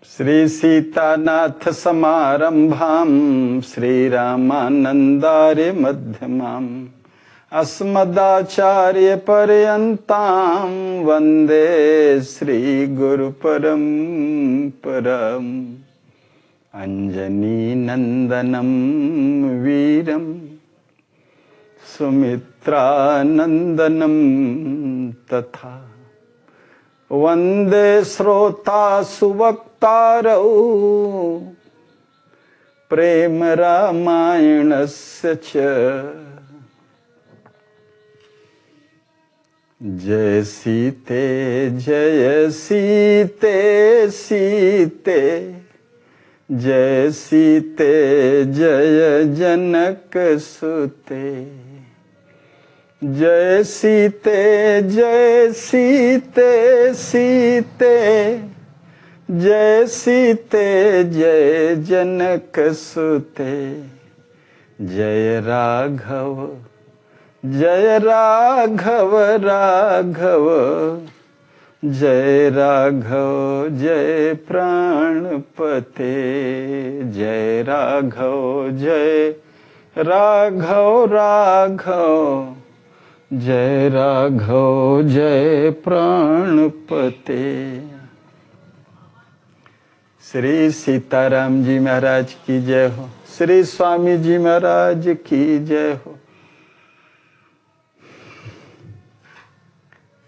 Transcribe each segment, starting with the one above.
श्री सीतानाथ समारंभां श्रीरामानंदार्य मध्यमाम् अस्मदाचार्य पर्यन्तां वंदे श्री गुरु परम्पराम् अंजनी नंदनम वीरम सुमित्रानंदनम तथा वंदे श्रोता सुवक्तारौ प्रेम रामायणस्य च। जय सीते जय सीते सीते जय सीते जय जनक सुते। जय सीते जय सीते सीते जय सीते जय जनक सुते। जय राघव राघव जय राघव जय प्राणपते। जय राघव राघव जय राघव जय प्राणपते। श्री सीताराम जी महाराज की जय हो। श्री स्वामी जी महाराज की जय हो।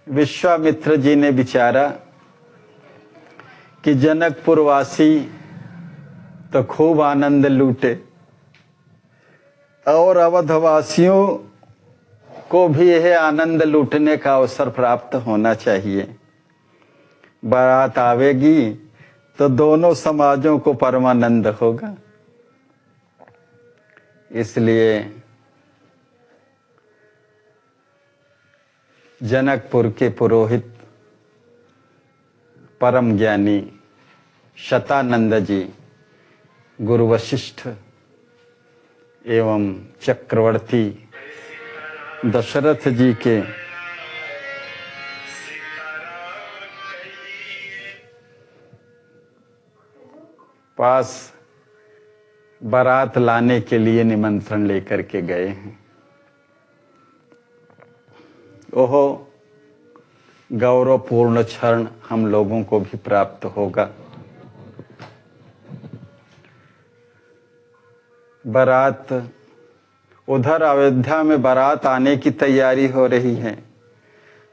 विश्वामित्र जी ने विचारा कि जनकपुर वासी तो खूब आनंद लूटे और अवधवासियों को भी यह आनंद लूटने का अवसर प्राप्त होना चाहिए। बारात आवेगी तो दोनों समाजों को परमानंद होगा। इसलिए जनकपुर के पुरोहित परम ज्ञानी शतानंद जी गुरु वशिष्ठ एवं चक्रवर्ती दशरथ जी के पास बारात लाने के लिए निमंत्रण लेकर के गए हैं। ओहो, गौरवपूर्ण क्षण हम लोगों को भी प्राप्त होगा। बारात उधर अयोध्या में बारात आने की तैयारी हो रही है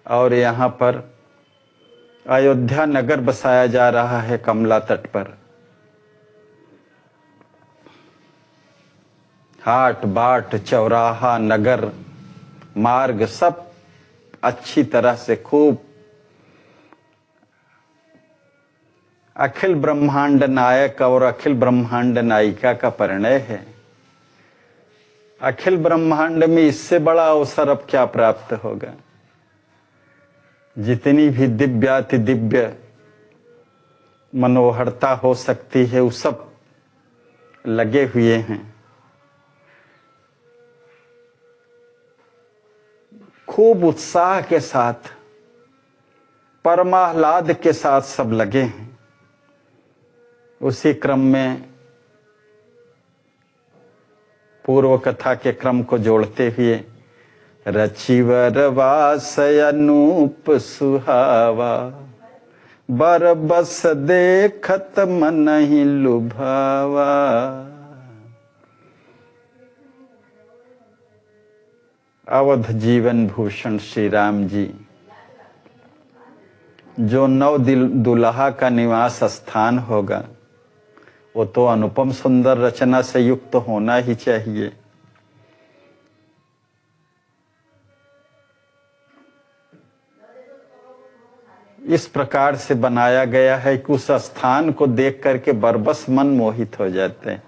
और यहाँ पर अयोध्या नगर बसाया जा रहा है कमला तट पर। हाट बाट चौराहा नगर मार्ग सब अच्छी तरह से खूब अखिल ब्रह्मांड नायक और अखिल ब्रह्मांड नायिका का परिणय है। अखिल ब्रह्मांड में इससे बड़ा अवसर अब क्या प्राप्त होगा। जितनी भी दिव्याति दिव्य मनोहरता हो सकती है वो सब लगे हुए हैं। खूब उत्साह के साथ परमाह्लाद के साथ सब लगे हैं। उसी क्रम में पूर्व कथा के क्रम को जोड़ते हुए रचिवर वास अनूप सुहावा बर बस देखत मन ही लुभावा। अवध जीवन भूषण श्री राम जी जो नव दुल्हा का निवास स्थान होगा वो तो अनुपम सुंदर रचना से युक्त होना ही चाहिए। इस प्रकार से बनाया गया है कि उस स्थान को देख करके बरबस मन मोहित हो जाते हैं।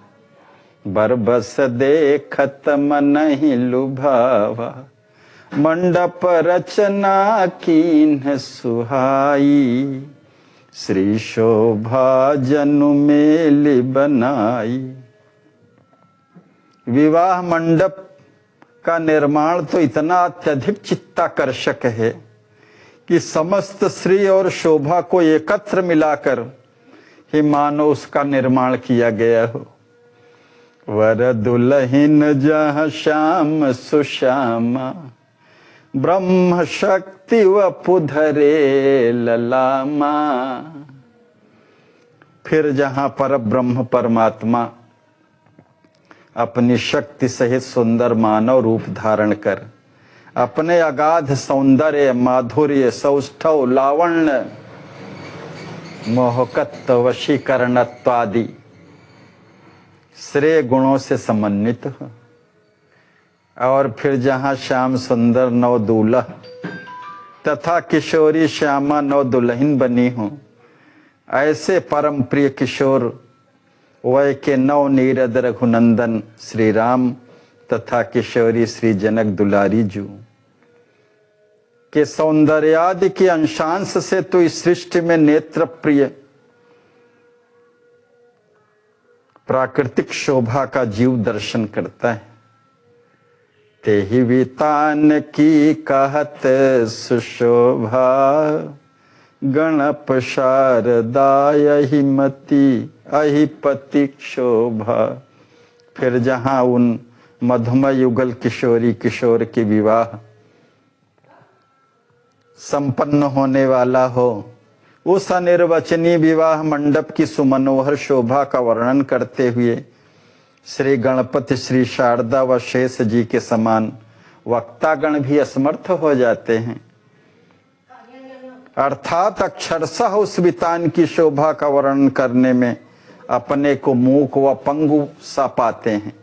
बरबस देखत मन ही लुभावा मंडप रचना कीन्ह सुहाई श्री शोभा जनु मेली बनाई। विवाह मंडप का निर्माण तो इतना अत्यधिक चित्ताकर्षक है कि समस्त श्री और शोभा को एकत्र मिलाकर ही मानो उसका निर्माण किया गया हो। वर दुल्हन जहाँ श्याम सुश्यामा, ब्रह्म शक्ति वपु धरे ललामा। फिर जहाँ पर ब्रह्म परमात्मा अपनी शक्ति सहित सुंदर मानव रूप धारण कर अपने अगाध सौंदर्य, माधुर्य, सौष्ठव, लावण्य, मोहकत्व, वशीकरणत्वादि श्रेय गुणों से समन्वित हो, और फिर जहाँ श्याम सुंदर नव दूल्हा तथा किशोरी श्यामा नव दुल्हन बनी हो, ऐसे परम प्रिय किशोर वय के नव नीरद रघुनंदन श्री राम तथा किशोरी श्री जनक दुलारी जू के सौंदर्यादि के अंशांश से तो इस सृष्टि में नेत्र प्रिय प्राकृतिक शोभा का जीव दर्शन करता है। ते ही वितान की कहत सुशोभा, गणप शारदा यही मति अहिपति शोभा। फिर जहाँ उन मधुमय युगल किशोरी किशोर के विवाह संपन्न होने वाला हो, उस अनिर्वचनीय विवाह मंडप की सुमनोहर शोभा का वर्णन करते हुए श्री गणपति, श्री शारदा व शेष जी के समान वक्तागण भी असमर्थ हो जाते हैं। अर्थात अक्षरशः उस वितान की शोभा का वर्णन करने में अपने को मूक व पंगु सा पाते हैं।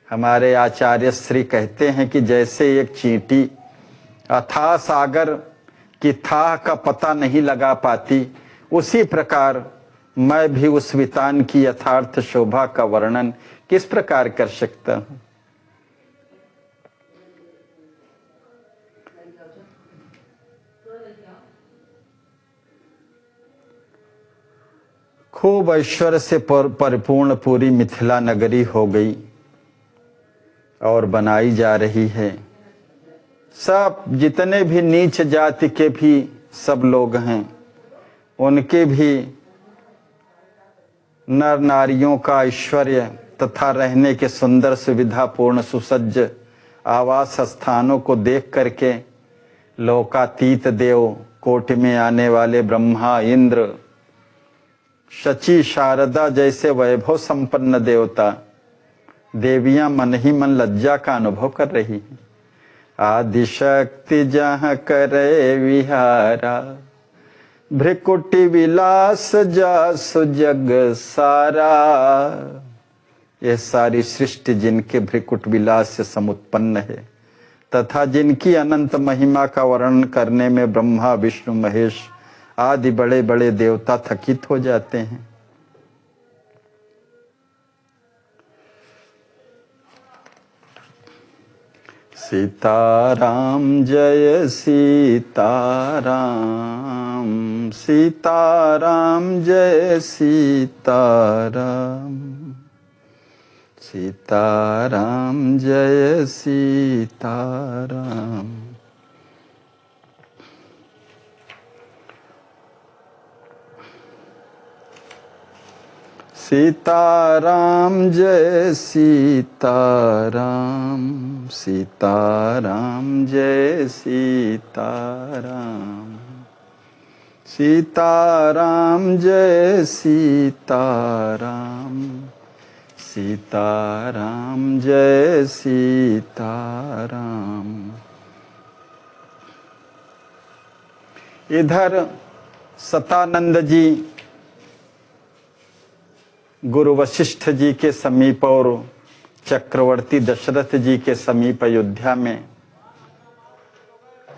हमारे आचार्य श्री कहते हैं कि जैसे एक चींटी अथाह सागर की थाह का पता नहीं लगा पाती, उसी प्रकार मैं भी उस वितान की यथार्थ शोभा का वर्णन किस प्रकार कर सकता हूं। खूब ऐश्वर्य से परिपूर्ण पूरी मिथिला नगरी हो गई और बनाई जा रही है। सब जितने भी नीच जाति के भी सब लोग हैं, उनके भी नर नारियों का ऐश्वर्य तथा रहने के सुंदर सुविधापूर्ण सुसज्ज आवास स्थानों को देख करके लोकातीत देव, कोटि में आने वाले ब्रह्मा, इंद्र, शची, शारदा जैसे वैभव संपन्न देवता, देवियां मन ही मन लज्जा का अनुभव कर रही हैं। आदिशक्ति जहाँ करे विहारा, भ्रिकुटी विलास जासु जग सारा। यह सारी सृष्टि जिनके भ्रिकुट विलास से समुत्पन्न है तथा जिनकी अनंत महिमा का वर्णन करने में ब्रह्मा, विष्णु, महेश आदि बड़े बड़े देवता थकित हो जाते हैं। सीताराम जय सीताराम, सीताराम जय सीताराम, सीताराम जय सीताराम। सीताराम जय सीताराम, सीताराम जय सीताराम, सीताराम जय सीताराम, सीताराम जय सीताराम। इधर सतानंद जी गुरु वशिष्ठ जी के समीप और चक्रवर्ती दशरथ जी के समीप अयोध्या में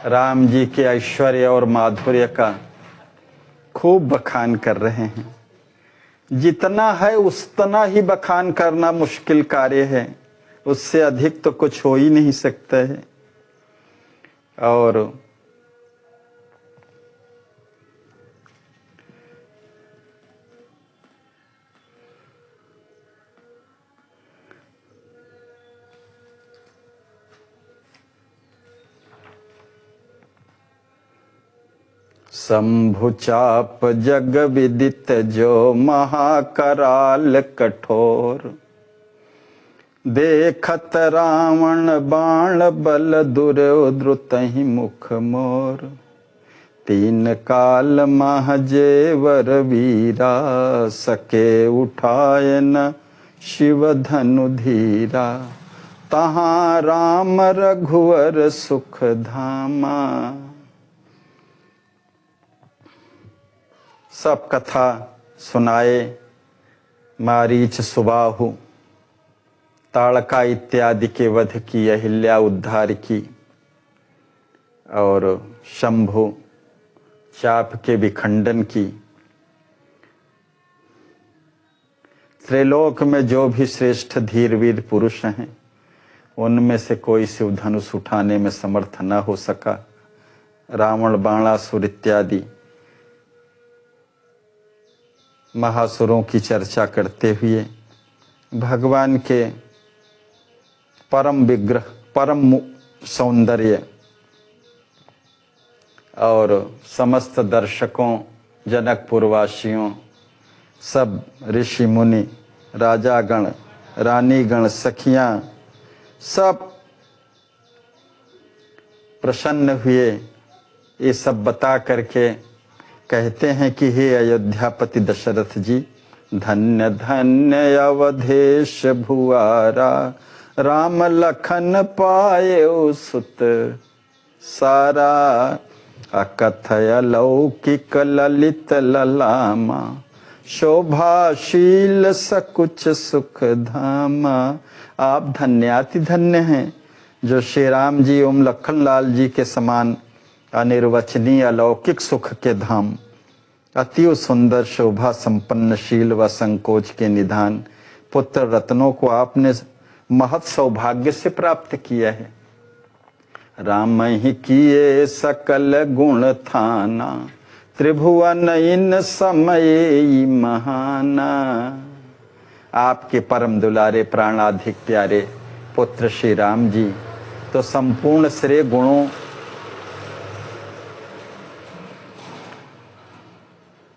राम जी के ऐश्वर्य और माधुर्य का खूब बखान कर रहे हैं। जितना है उतना ही बखान करना मुश्किल कार्य है, उससे अधिक तो कुछ हो ही नहीं सकता है। और शंभु चाप जग विदित जो महाकराल कठोर, देखत रावण बाण बल दुर्योधृतहि मुख मोर, तीन काल महजेवर वीरा, सके उठाय न शिव धनु धीरा, तहाँ राम रघुवर सुख धामा। सब कथा सुनाए मारीच सुबाहु, ताड़का इत्यादि के वध की, अहिल्या उद्धार की, और शंभु चाप के विखंडन की। त्रिलोक में जो भी श्रेष्ठ धीर वीर पुरुष हैं, उनमें से कोई शिव धनुष उठाने में समर्थ न हो सका। रावण बाणासुर इत्यादि महासुरों की चर्चा करते हुए भगवान के परम विग्रह, परम सौंदर्य और समस्त दर्शकों, जनकपुरवासियों, सब ऋषि मुनि, राजागण, रानीगण, सखियां, सब प्रसन्न हुए। ये सब बता करके कहते हैं कि हे अयोध्यापति दशरथ जी, धन्य धन्य अवधेश भुआरा, राम लखन पाए सुत सारा, अकथय लौकिक ललित ललामा, शोभाशील सकुच सुख धामा। आप धन्याति धन्य हैं जो श्री राम जी ओम लखनलाल जी के समान अनिर्वचनीय अलौकिक सुख के धाम, अति सुंदर शोभा संपन्न शील व संकोच के निधान पुत्र रत्नों को आपने महत् सौभाग्य से प्राप्त किया है। राम ही किए सकल गुण थाना, त्रिभुवन इन समय महाना। आपके परम दुलारे प्राणाधिक प्यारे पुत्र श्री राम जी तो संपूर्ण श्रेय गुणों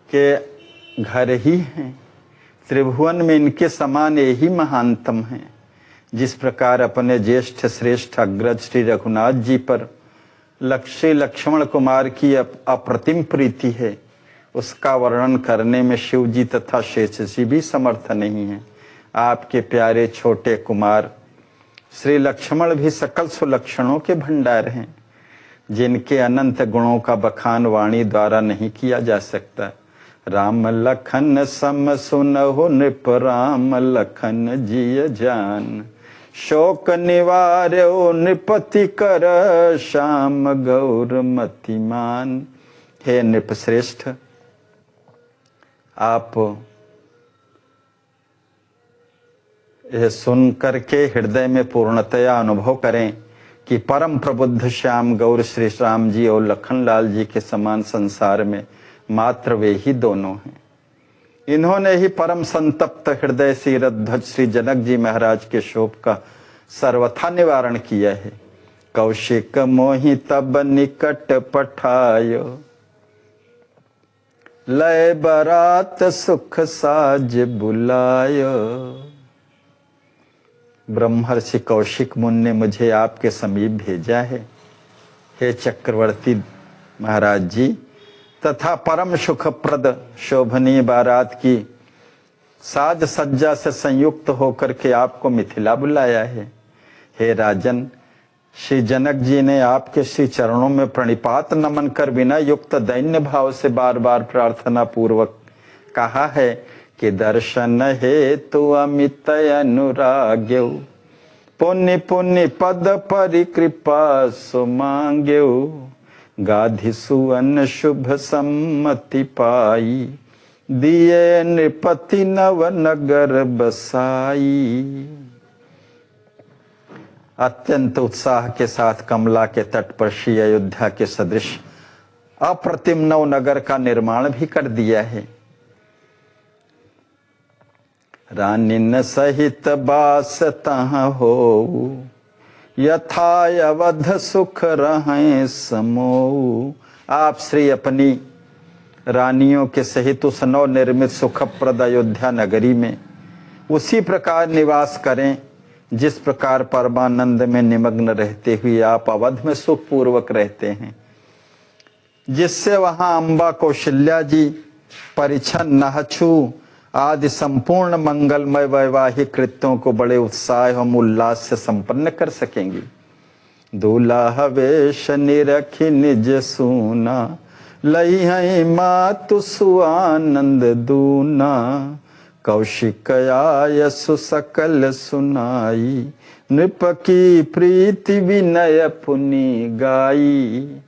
के घर ही हैं। त्रिभुवन में इनके समान यही महानतम हैं। जिस प्रकार अपने ज्येष्ठ श्रेष्ठ अग्रज श्री रघुनाथ जी पर श्री लक्ष्मण कुमार की अप्रतिम प्रीति है, उसका वर्णन करने में शिव जी तथा शेष जी भी समर्थ नहीं है। आपके प्यारे छोटे कुमार श्री लक्ष्मण भी सकल सुलक्षणों के भंडार हैं, जिनके अनंत गुणों का बखान वाणी द्वारा नहीं किया जा सकता। राम लखन सम सुनहु नृप, राम लखन जिय जान, शोक निवार्यो नृपति कर, श्याम गौर मतिमान। हे नृप श्रेष्ठ, आप यह सुन करके हृदय में पूर्णतया अनुभव करें कि परम प्रबुद्ध श्याम गौर श्री राम जी और लखनलाल जी के समान संसार में मात्र वे ही दोनों हैं। इन्होंने ही परम संतप्त हृदय से रध्वज श्री जनक जी महाराज के शोक का सर्वथा निवारण किया है। कौशिक मोहि तब निकट पठायो, लय बरात सुख साज बुलायो। ब्रह्मर्षि कौशिक मुनि ने मुझे आपके समीप भेजा है। हे चक्रवर्ती महाराज जी, तथा परम सुखप्रद शोभनीय बारात की साज सज्जा से संयुक्त होकर के आपको मिथिला बुलाया है। हे राजन, श्री जनक जी ने आपके श्री चरणों में प्रणिपात नमन कर बिना युक्त दैन्य भाव से बार बार प्रार्थना पूर्वक कहा है कि दर्शन हेतु अमित अनुराग्यो, पुण्य पुण्य पद परिकृपा सु मांग्यो। गाधि सुवन शुभ सम्मति पाई, दिए नृपति नव नगर बसाई। अत्यंत उत्साह के साथ कमला के तट पर श्री अयोध्या के सदृश अप्रतिम नव नगर का निर्माण भी कर दिया है। रानिन सहित बास तहाँ हो, यथा अवध सुख रहें समो। आप श्री अपनी रानियों के सहित उस नव निर्मित सुखप्रद अयोध्या नगरी में उसी प्रकार निवास करें जिस प्रकार परमानंद में निमग्न रहते हुए आप अवध में सुखपूर्वक रहते हैं, जिससे वहां अम्बा कौशल्या जी परिछन नहछु आदि संपूर्ण मंगलमय वैवाहिक कृत्यों को बड़े उत्साह एवं उल्लास से संपन्न कर सकेंगी। दूल्हा वेश निरखि निज सूना लई है मातु सुआनंद दूना कौशिक आयसु सकल सुनाई नृप की प्रीति विनय पुनि गाई।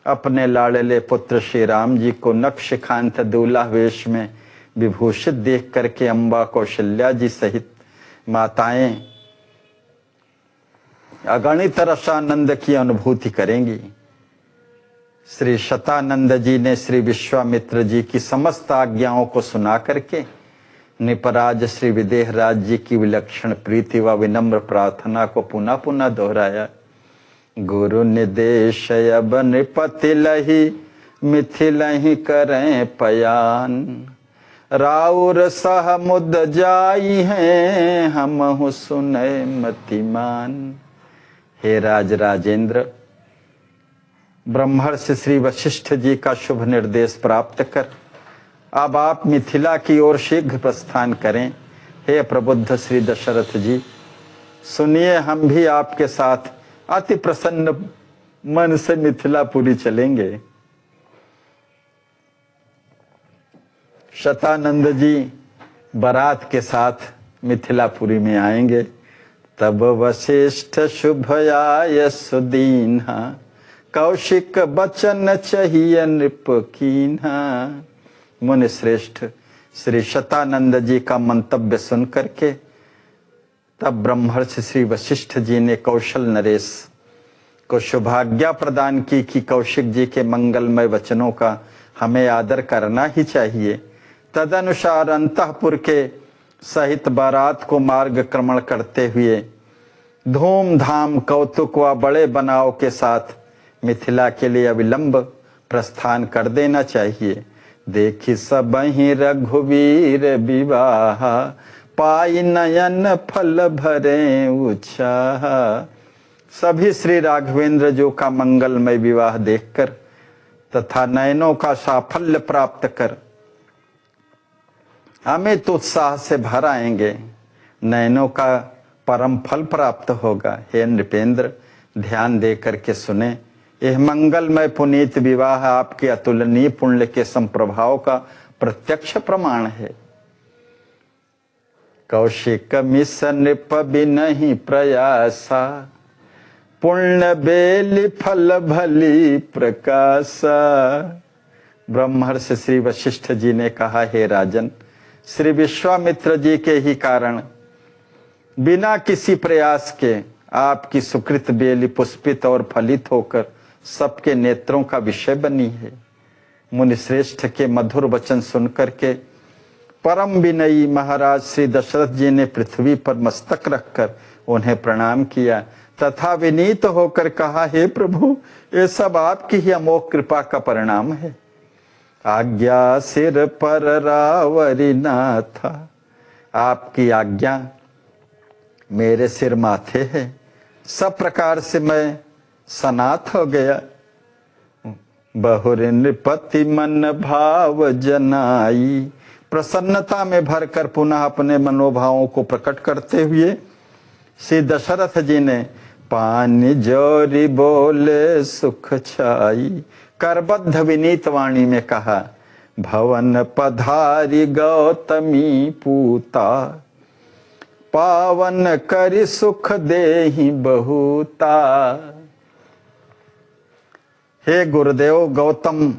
अपने लाडले पुत्र श्री राम जी को नक्शकांत दूल्हा वेश में विभूषित देख करके अम्बा कौशल्या जी सहित माताएं अगणित रसानंद की अनुभूति करेंगी। श्री शतानंद जी ने श्री विश्वामित्र जी की समस्त आज्ञाओं को सुना करके निपराज श्री विदेहराज जी की विलक्षण प्रीति व विनम्र प्रार्थना को पुनः पुनः दोहराया। गुरु निर्देश अब नृपति लही मिथिलहि करें पयान राउर सह मुद जाई हैं हमहु सुनय मतिमान। हे राज राजेंद्र, ब्रह्मर्षि श्री वशिष्ठ जी का शुभ निर्देश प्राप्त कर अब आप मिथिला की ओर शीघ्र प्रस्थान करें। हे प्रबुद्ध श्री दशरथ जी, सुनिए हम भी आपके साथ अति प्रसन्न मन से मिथिलापुरी चलेंगे। शतानंद जी बारात के साथ मिथिलापुरी में आएंगे। तब वशिष्ठ शुभ आय सुदीन्हा कौशिक बचन चाहिए नृप कीन्हा। मुनि श्रेष्ठ श्री शतानंद जी का मंतव्य सुन करके तब ब्रह्मर्षि श्री वशिष्ठ जी ने कौशल नरेश को शुभाज्ञा प्रदान की कि कौशिक जी के मंगलमय वचनों का हमें आदर करना ही चाहिए। तदनुसार अंतःपुर के सहित बारात को मार्ग क्रमण करते हुए धूमधाम कौतुक व बड़े बनाव के साथ मिथिला के लिए अविलंब प्रस्थान कर देना चाहिए। देखी सबहि रघुवीर विवाह पाई नयन फल भरे उत्साह। सभी श्री राघवेंद्र जो का मंगलमय विवाह देखकर तथा नयनों का साफल्य प्राप्त कर अमित उत्साह से भर आएंगे, नयनों का परम फल प्राप्त होगा। हे नृपेंद्र, ध्यान दे करके सुने, यह मंगलमय पुनीत विवाह आपके अतुलनीय पुण्य के संप्रभाव का प्रत्यक्ष प्रमाण है। कौशिक मिस नृप बिनहि प्रयासा पुण्य बेली फल भली प्रकाशा। ब्रह्मर्षि श्री वशिष्ठ जी ने कहा, हे राजन, श्री विश्वामित्र जी के ही कारण बिना किसी प्रयास के आपकी सुकृत बेली पुष्पित और फलित होकर सबके नेत्रों का विषय बनी है। मुनि श्रेष्ठ के मधुर वचन सुनकर के परम विनयी महाराज श्री दशरथ जी ने पृथ्वी पर मस्तक रखकर उन्हें प्रणाम किया तथा विनीत होकर कहा, हे प्रभु, ये सब आपकी ही अमोघ कृपा का परिणाम है। आज्ञा सिर पर रावरी नाथा, आपकी आज्ञा मेरे सिर माथे है, सब प्रकार से मैं सनाथ हो गया। बहुर नृपति मन भाव जनाई, प्रसन्नता में भरकर पुनः अपने मनोभावों को प्रकट करते हुए श्री दशरथ जी ने पानी जोरी बोले सुख छाई करबद्ध विनीत वाणी में कहा, भवन पधारी गौतमी पूता पावन करि सुख देहि बहुता। हे गुरुदेव, गौतम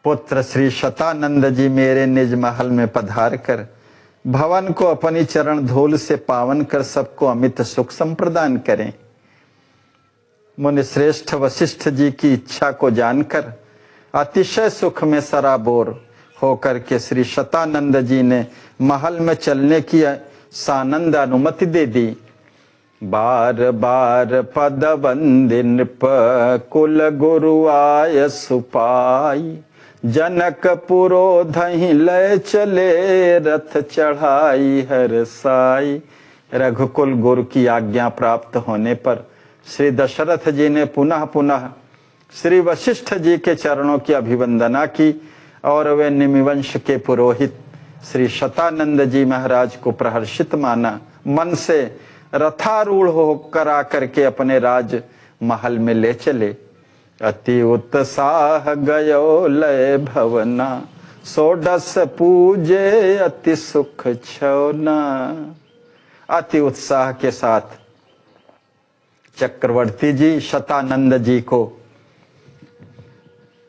पुत्र श्री शतानंद जी मेरे निज महल में पधार कर भवन को अपनी चरण धूल से पावन कर सबको अमित सुख संप्रदान करें। मुनि श्रेष्ठ वशिष्ठ जी की इच्छा को जानकर अतिशय सुख में सराबोर होकर के श्री शतानंद जी ने महल में चलने की सानंद अनुमति दे दी। बार बार पद वंदि नृप कुल गुरु आय सुपाई। जनक पुरोधहि लय चले रथ चढ़ाई हर साई। रघुकुल गुरु की आज्ञा प्राप्त होने पर श्री दशरथ जी ने पुनः पुनः श्री वशिष्ठ जी के चरणों की अभिवंदना की और वे निमिवंश के पुरोहित श्री शतानंद जी महाराज को प्रहर्षित माना। मन से रथारूढ़ होकर आकर के अपने राज महल में ले चले। अति उत्साह गयो लय भवना, सोडस पूजे अति सुख छौना। अति उत्साह के साथ चक्रवर्ती जी शतानंद जी को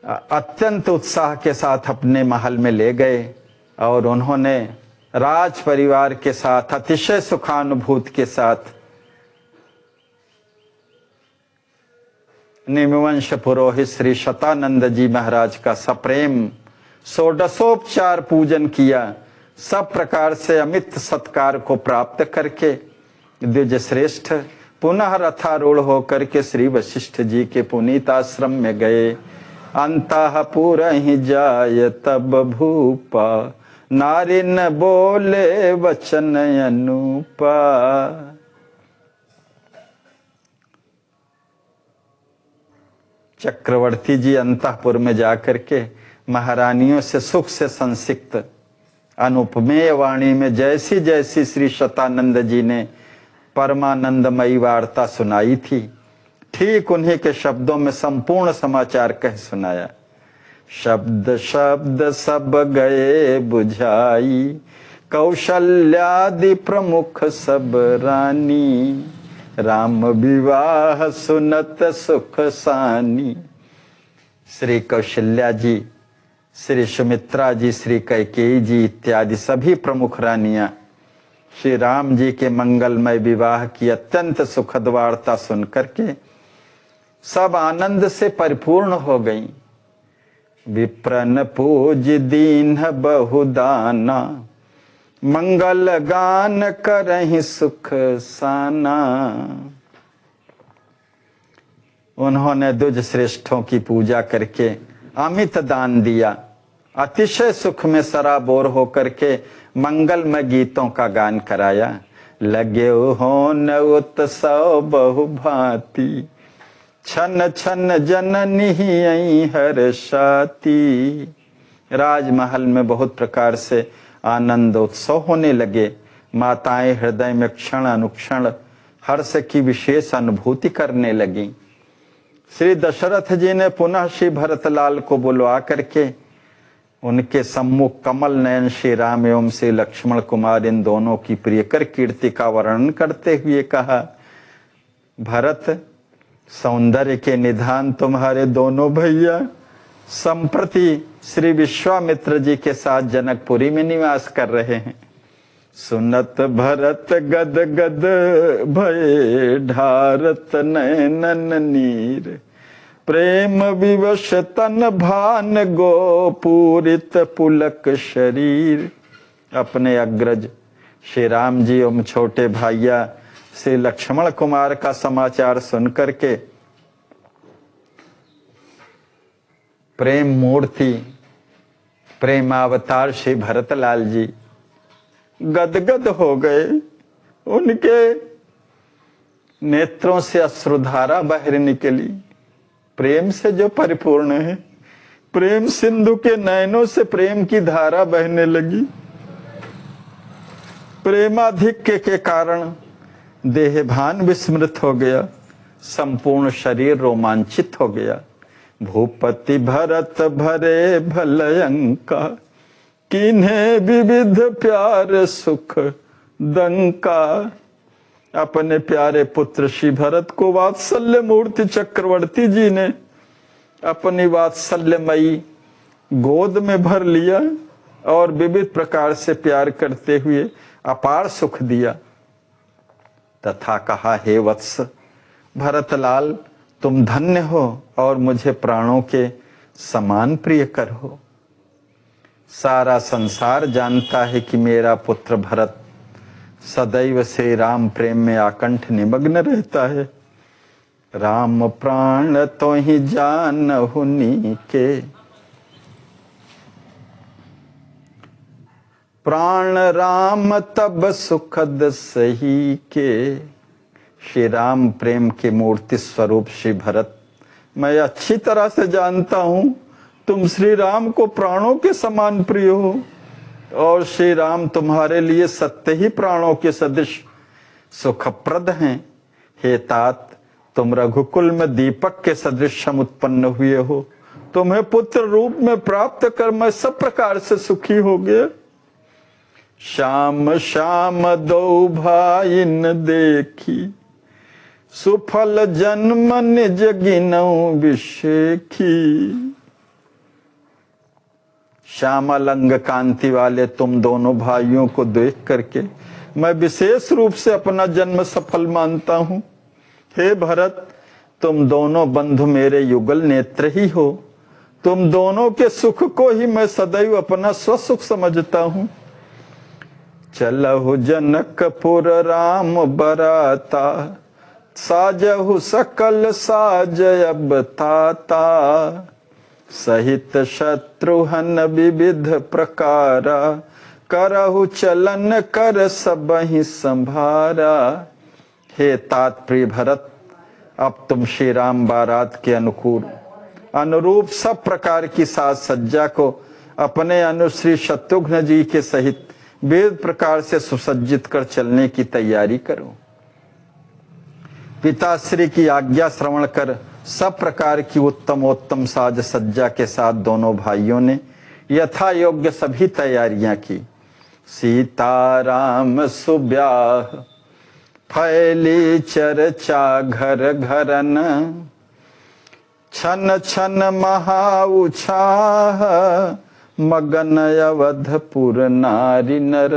अत्यंत उत्साह के साथ अपने महल में ले गए और उन्होंने राज परिवार के साथ अतिशय सुखानुभूति के साथ निमिवंश पुरोहित श्री शतानंद जी महाराज का सप्रेम षोडशोपचार पूजन किया। सब प्रकार से अमित सत्कार को प्राप्त करके द्विज श्रेष्ठ पुनः रथारूढ़ होकर के श्री वशिष्ठ जी के पुनीत आश्रम में गए। अंतःपुर ही जाय तब भूपा, नारी न बोले वचन अनुपा। चक्रवर्ती जी अंतःपुर में जाकर के महारानियों से सुख से संसिक्त अनुपमेय वाणी में जैसी जैसी श्री शतानंद जी ने परमानंदमयी वार्ता सुनाई थी, ठीक उन्हीं के शब्दों में संपूर्ण समाचार कह सुनाया। शब्द शब्द सब गए बुझाई, कौशल्यादि प्रमुख सब रानी। राम विवाह सुनत सुख सानी। श्री कौशल्या जी, श्री सुमित्रा जी, श्री कैकेयी जी इत्यादि सभी प्रमुख रानियां श्री राम जी के मंगलमय विवाह की अत्यंत सुखद वार्ता सुनकर के सब आनंद से परिपूर्ण हो गईं। विप्रन पूज दीन बहुदाना, मंगल गान करहि सुख साना। उन्होंने द्विज श्रेष्ठों की पूजा करके अमित दान दिया। अतिशय सुख में सराबोर होकर के मंगलमय गीतों का गान कराया। लगे हो न उत्सव बहु भांति, छन छन जननी हर्षाती। राजमहल में बहुत प्रकार से आनंद उत्सव होने लगे। माताएं हृदय में क्षण अनुक्षण हर्ष की विशेष अनुभूति करने लगी। श्री दशरथ जी ने पुनः श्री भरतलाल को बुलवा करके उनके सम्मुख कमल नयन श्री राम एवं श्री लक्ष्मण कुमार इन दोनों की प्रियकर कीर्ति का वर्णन करते हुए कहा, भरत, सौंदर्य के निधान तुम्हारे दोनों भैया संप्रति श्री विश्वामित्र जी के साथ जनकपुरी में निवास कर रहे हैं। सुनत भरत गद गद भय ढारत नयनन नीर, प्रेम विवश तन भान गो पूरित पुलक शरीर। अपने अग्रज श्री राम जी एवं छोटे भाइया श्री लक्ष्मण कुमार का समाचार सुनकर के प्रेम मूर्ति प्रेमावतार श्री भरतलाल जी गदगद हो गए। उनके नेत्रों से अश्रुधारा बह निकली। प्रेम से जो परिपूर्ण है, प्रेम सिंधु के नयनों से प्रेम की धारा बहने लगी। प्रेमाधिक्य के कारण देहभान विस्मृत हो गया, संपूर्ण शरीर रोमांचित हो गया। भूपति भरत भरे भलयंका, किन्हें विविध प्यार सुख दंका। अपने प्यारे पुत्र श्री भरत को वात्सल्य मूर्ति चक्रवर्ती जी ने अपनी वात्सल्यमयी गोद में भर लिया और विविध प्रकार से प्यार करते हुए अपार सुख दिया। तथा कहा, हे वत्स भरतलाल, तुम धन्य हो और मुझे प्राणों के समान प्रियकर हो। सारा संसार जानता है कि मेरा पुत्र भरत सदैव श्री राम प्रेम में आकंठ निमग्न रहता है। राम प्राण तो ही जानहु नीके, प्राण राम तब सुखद सही के। श्री राम प्रेम की मूर्ति स्वरूप श्री भरत, मैं अच्छी तरह से जानता हूं तुम श्री राम को प्राणों के समान प्रिय हो, और श्री राम तुम्हारे लिए सत्य ही प्राणों के सदृश सुखप्रद हैं। हे तात, तुम रघुकुल में दीपक के सदृश सम उत्पन्न हुए हो, तुम्हें पुत्र रूप में प्राप्त कर मैं सब प्रकार से सुखी हो गया। श्याम श्याम दो भाई न देखी, सुफल जन्म निज गिनऊ विषेखी। श्यामल अंग कांति वाले तुम दोनों भाइयों को देख करके मैं विशेष रूप से अपना जन्म सफल मानता हूं। हे भरत, तुम दोनों बंधु मेरे युगल नेत्र ही हो, तुम दोनों के सुख को ही मैं सदैव अपना स्वसुख समझता हूं। चलहु जनकपुर राम बराता, साजहु सकल साज अब ताता। सहित शत्रुहन विविध प्रकारा, करहु चलन कर सबहि संभारा। हे तात्प्रिय भरत, अब तुम श्री राम बारात के अनुरूप सब प्रकार की साज सज्जा को अपने अनुश्री शत्रुघ्न जी के सहित वेद प्रकार से सुसज्जित कर चलने की तैयारी करो। पिताश्री की आज्ञा श्रवण कर सब प्रकार की उत्तमोत्तम साज सज्जा के साथ दोनों भाइयों ने यथा योग्य सभी तैयारियां की। सीताराम सुब्याह फैली चर्चा घर घरन, छन छन महा उछाह मगन अवधपुर नारी नर।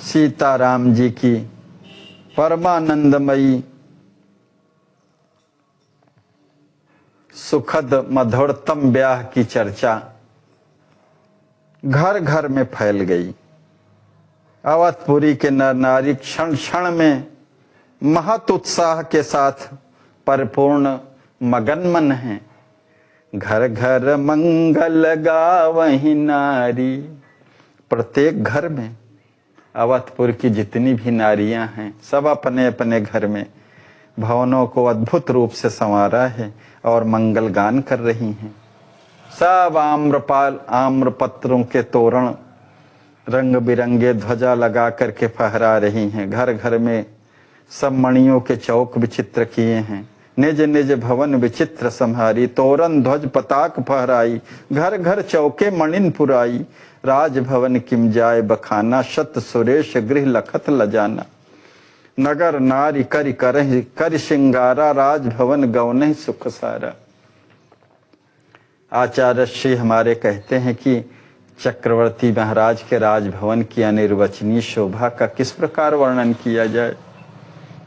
सीताराम जी की परमानंदमयी सुखद मधुरतम ब्याह की चर्चा घर घर में फैल गई। अवधपुरी के नर नारी क्षण क्षण में महत उत्साह के साथ परिपूर्ण मगनमन हैं। घर घर मंगल गावहि नारी। प्रत्येक घर में अवधपुर की जितनी भी नारियां हैं सब अपने अपने घर में भवनों को अद्भुत रूप से संवारा है और मंगल गान कर रही हैं। सब आम्र पत्रों के तोरण रंग बिरंगे ध्वजा लगा करके फहरा रही हैं। घर घर में सब मणियों के चौक विचित्र किए हैं। निज निज भवन विचित्र संहारी, तोरण ध्वज पताक फहराई। घर घर चौके मणिन पुराई, राजभवन किम जाय बखाना। शत सुरेश गृह लखत लजाना। नगर नारी करि करहि कर श्रृंगारा, राजभवन गौनहि सुख सारा। आचार्य श्री हमारे कहते हैं कि चक्रवर्ती महाराज के राजभवन की अनिर्वचनीय शोभा का किस प्रकार वर्णन किया जाए,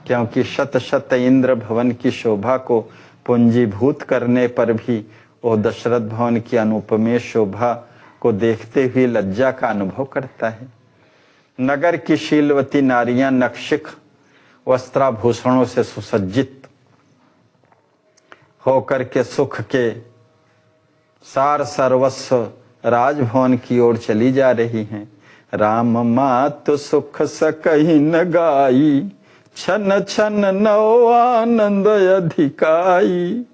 क्योंकि शत शत इंद्र भवन की शोभा को पूंजीभूत करने पर भी वो दशरथ भवन की अनुपमेय शोभा को देखते हुए लज्जा का अनुभव करता है। नगर की शीलवती नारियां नक्षिक वस्त्राभूषणों से सुसज्जित होकर के सुख के सार सर्वस्व राजभवन की ओर चली जा रही हैं। राम मात सुख सकहि न गाई, छन छन नौ आनंद अधिकाई।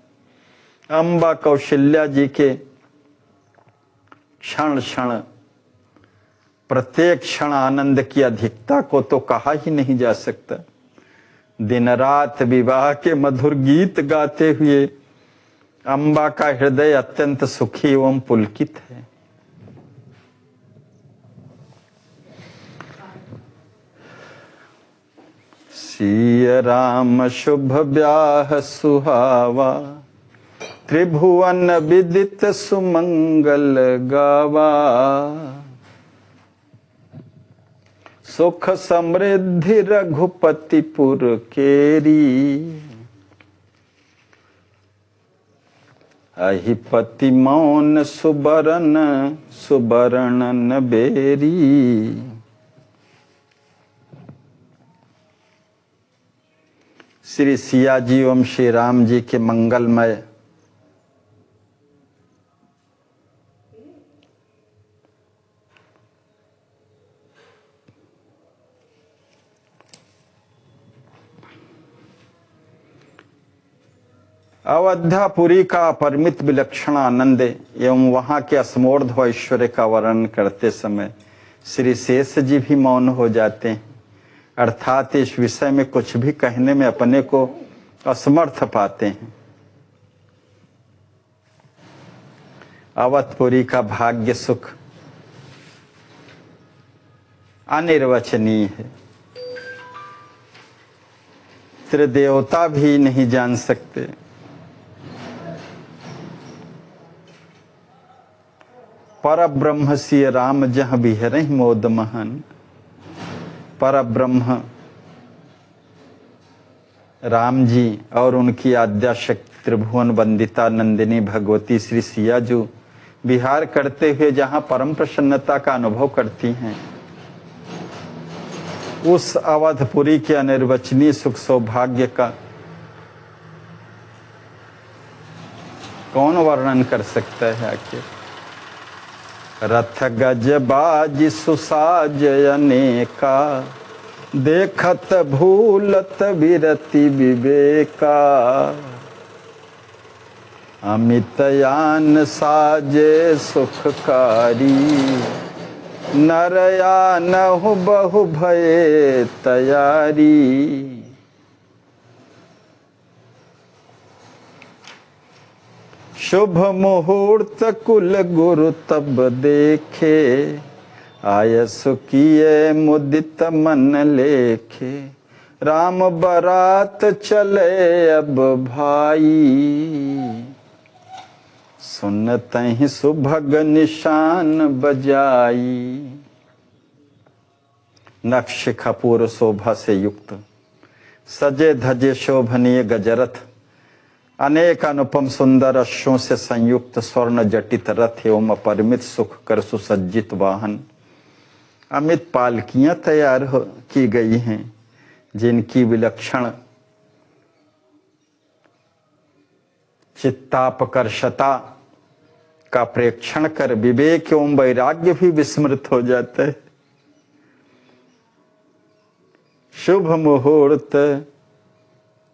अम्बा कौशल्या जी के क्षण क्षण प्रत्येक क्षण आनंद की अधिकता को तो कहा ही नहीं जा सकता। दिन रात विवाह के मधुर गीत गाते हुए अम्बा का हृदय अत्यंत सुखी एवं पुलकित है। सिय राम शुभ ब्याह सुहावा, त्रिभुवन विदित सुमंगल गावा। सुख समृद्धि रघुपतिपुर केरी, अहिपति मौन सुबरन सुबरणन बेरी। श्री सिया जी ओम श्री राम जी के मंगलमय अवध्यापुरी का अपरिमित विलक्षण आनंद एवं वहां के असमोर्ध ऐश्वर्य का वर्णन करते समय श्री शेष जी भी मौन हो जाते हैं, अर्थात इस विषय में कुछ भी कहने में अपने को असमर्थ पाते हैं। अवधपुरी का भाग्य सुख अनिर्वचनीय है, त्रिदेवता भी नहीं जान सकते। पर ब्रह्म सिय राम जहाँ बिहरहि मोद महन। पर ब्रह्म राम जी और उनकी आद्या शक्ति त्रिभुवन वंदिता नंदिनी भगवती श्री सिया जो विहार करते हुए जहाँ परम प्रसन्नता का अनुभव करती हैं, उस अवधपुरी के अनिर्वचनीय सुख सौभाग्य का कौन वर्णन कर सकता है आखिर। रथ गज बाज सुसाज अनेका, देखत भूलत विरति विवेका। अमितयान साजे सुखकारी, नरयानहु बहु भये तैयारी। शुभ मुहूर्त कुल गुरु तब देखे, आयस किए मुदित मन लेखे। राम बरात चले अब भाई, सुनत ही सुभग निशान बजाई। नक्श खपूर शोभा से युक्त सजे धजे शोभनीय गजरथ, अनेक अनुपम सुंदर अश्वों से संयुक्त स्वर्ण जटित रथ एवं अपरिमित सुख कर सुसज्जित वाहन, अमित पालकियां तैयार की गई हैं, जिनकी विलक्षण चित्तापकर्षता का प्रेक्षण कर विवेक एवं वैराग्य भी विस्मृत हो जाता है। शुभ मुहूर्त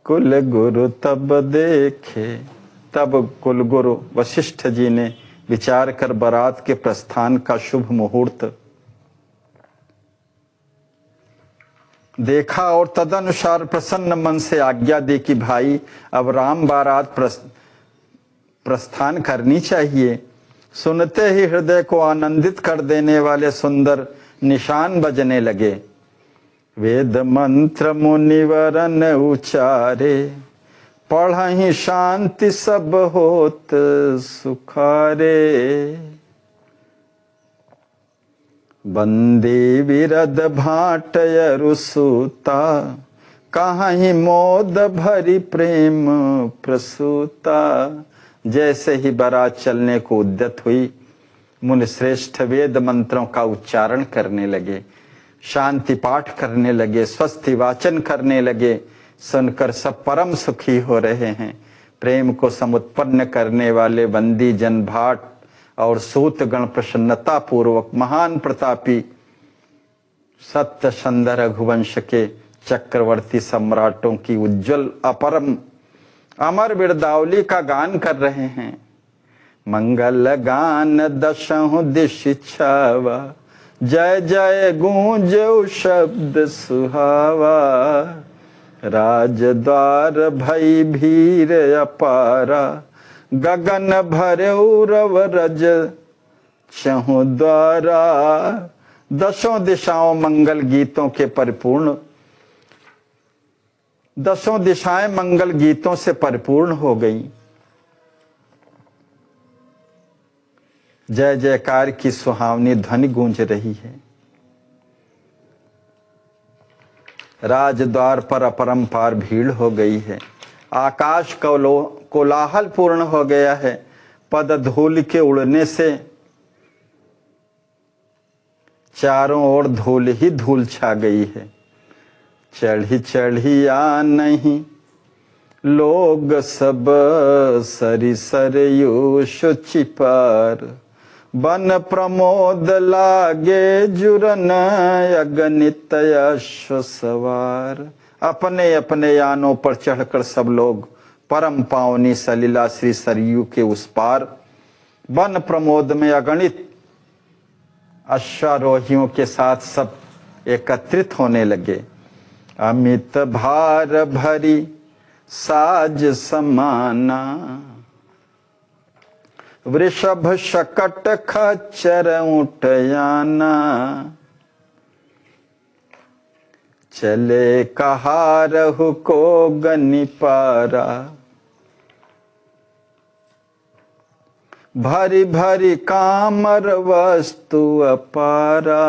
कुल गुरु तब देखे, तब कुल गुरु वशिष्ठ जी ने विचार कर बारात के प्रस्थान का शुभ मुहूर्त देखा और तदनुसार प्रसन्न मन से आज्ञा दी कि भाई अब राम बारात प्रस्थान करनी चाहिए। सुनते ही हृदय को आनंदित कर देने वाले सुंदर निशान बजने लगे। वेद मंत्र मुनिवरन उचारे, पढ़हि शांति सब होत सुखारे। बंदी विरद भाटयरु सूता, कहीं मोद भरी प्रेम प्रसूता। जैसे ही बारात चलने को उद्यत हुई, मुनि श्रेष्ठ वेद मंत्रों का उच्चारण करने लगे, शांति पाठ करने लगे, स्वस्ति वाचन करने लगे। सुनकर सब परम सुखी हो रहे हैं। प्रेम को समुत्पन्न करने वाले बंदी जन भाट और सूत गण प्रसन्नता पूर्वक महान प्रतापी सत्य संदर रघुवंश के चक्रवर्ती सम्राटों की उज्जवल अपरम अमर बिरदावली का गान कर रहे हैं। मंगल गान दशहु दिश छावा, जय जय गूंज शब्द सुहावा। राजद्वार भई भीर अपारा, गगन भरे रव रज चहु द्वारा। दसों दिशाओं मंगल गीतों के परिपूर्ण, दसों दिशाएं मंगल गीतों से परिपूर्ण हो गई। जय जयकार की सुहावनी ध्वनि गूंज रही है। राजद्वार पर अपरंपार भीड़ हो गई है। आकाश कोलाहल पूर्ण हो गया है। पद धूल के उड़ने से चारों ओर धूल ही धूल छा गई है। चढ़ी चढ़ी आ नहीं लोग सब सरि सरयू शुचि पार, बन प्रमोद लागे जुरन अगणित अश्व सवार। अपने अपने यानों पर चढ़कर सब लोग परम पावनी सलिला श्री सरयू के उस पार वन प्रमोद में अगणित अश्वारोहियों के साथ सब एकत्रित होने लगे। अमित भार भरी साज समाना, वृषभ शकट खच्चर ऊंट याना, चले कहारहु को गनि पारा, भरी भरी कामर वस्तु अपारा।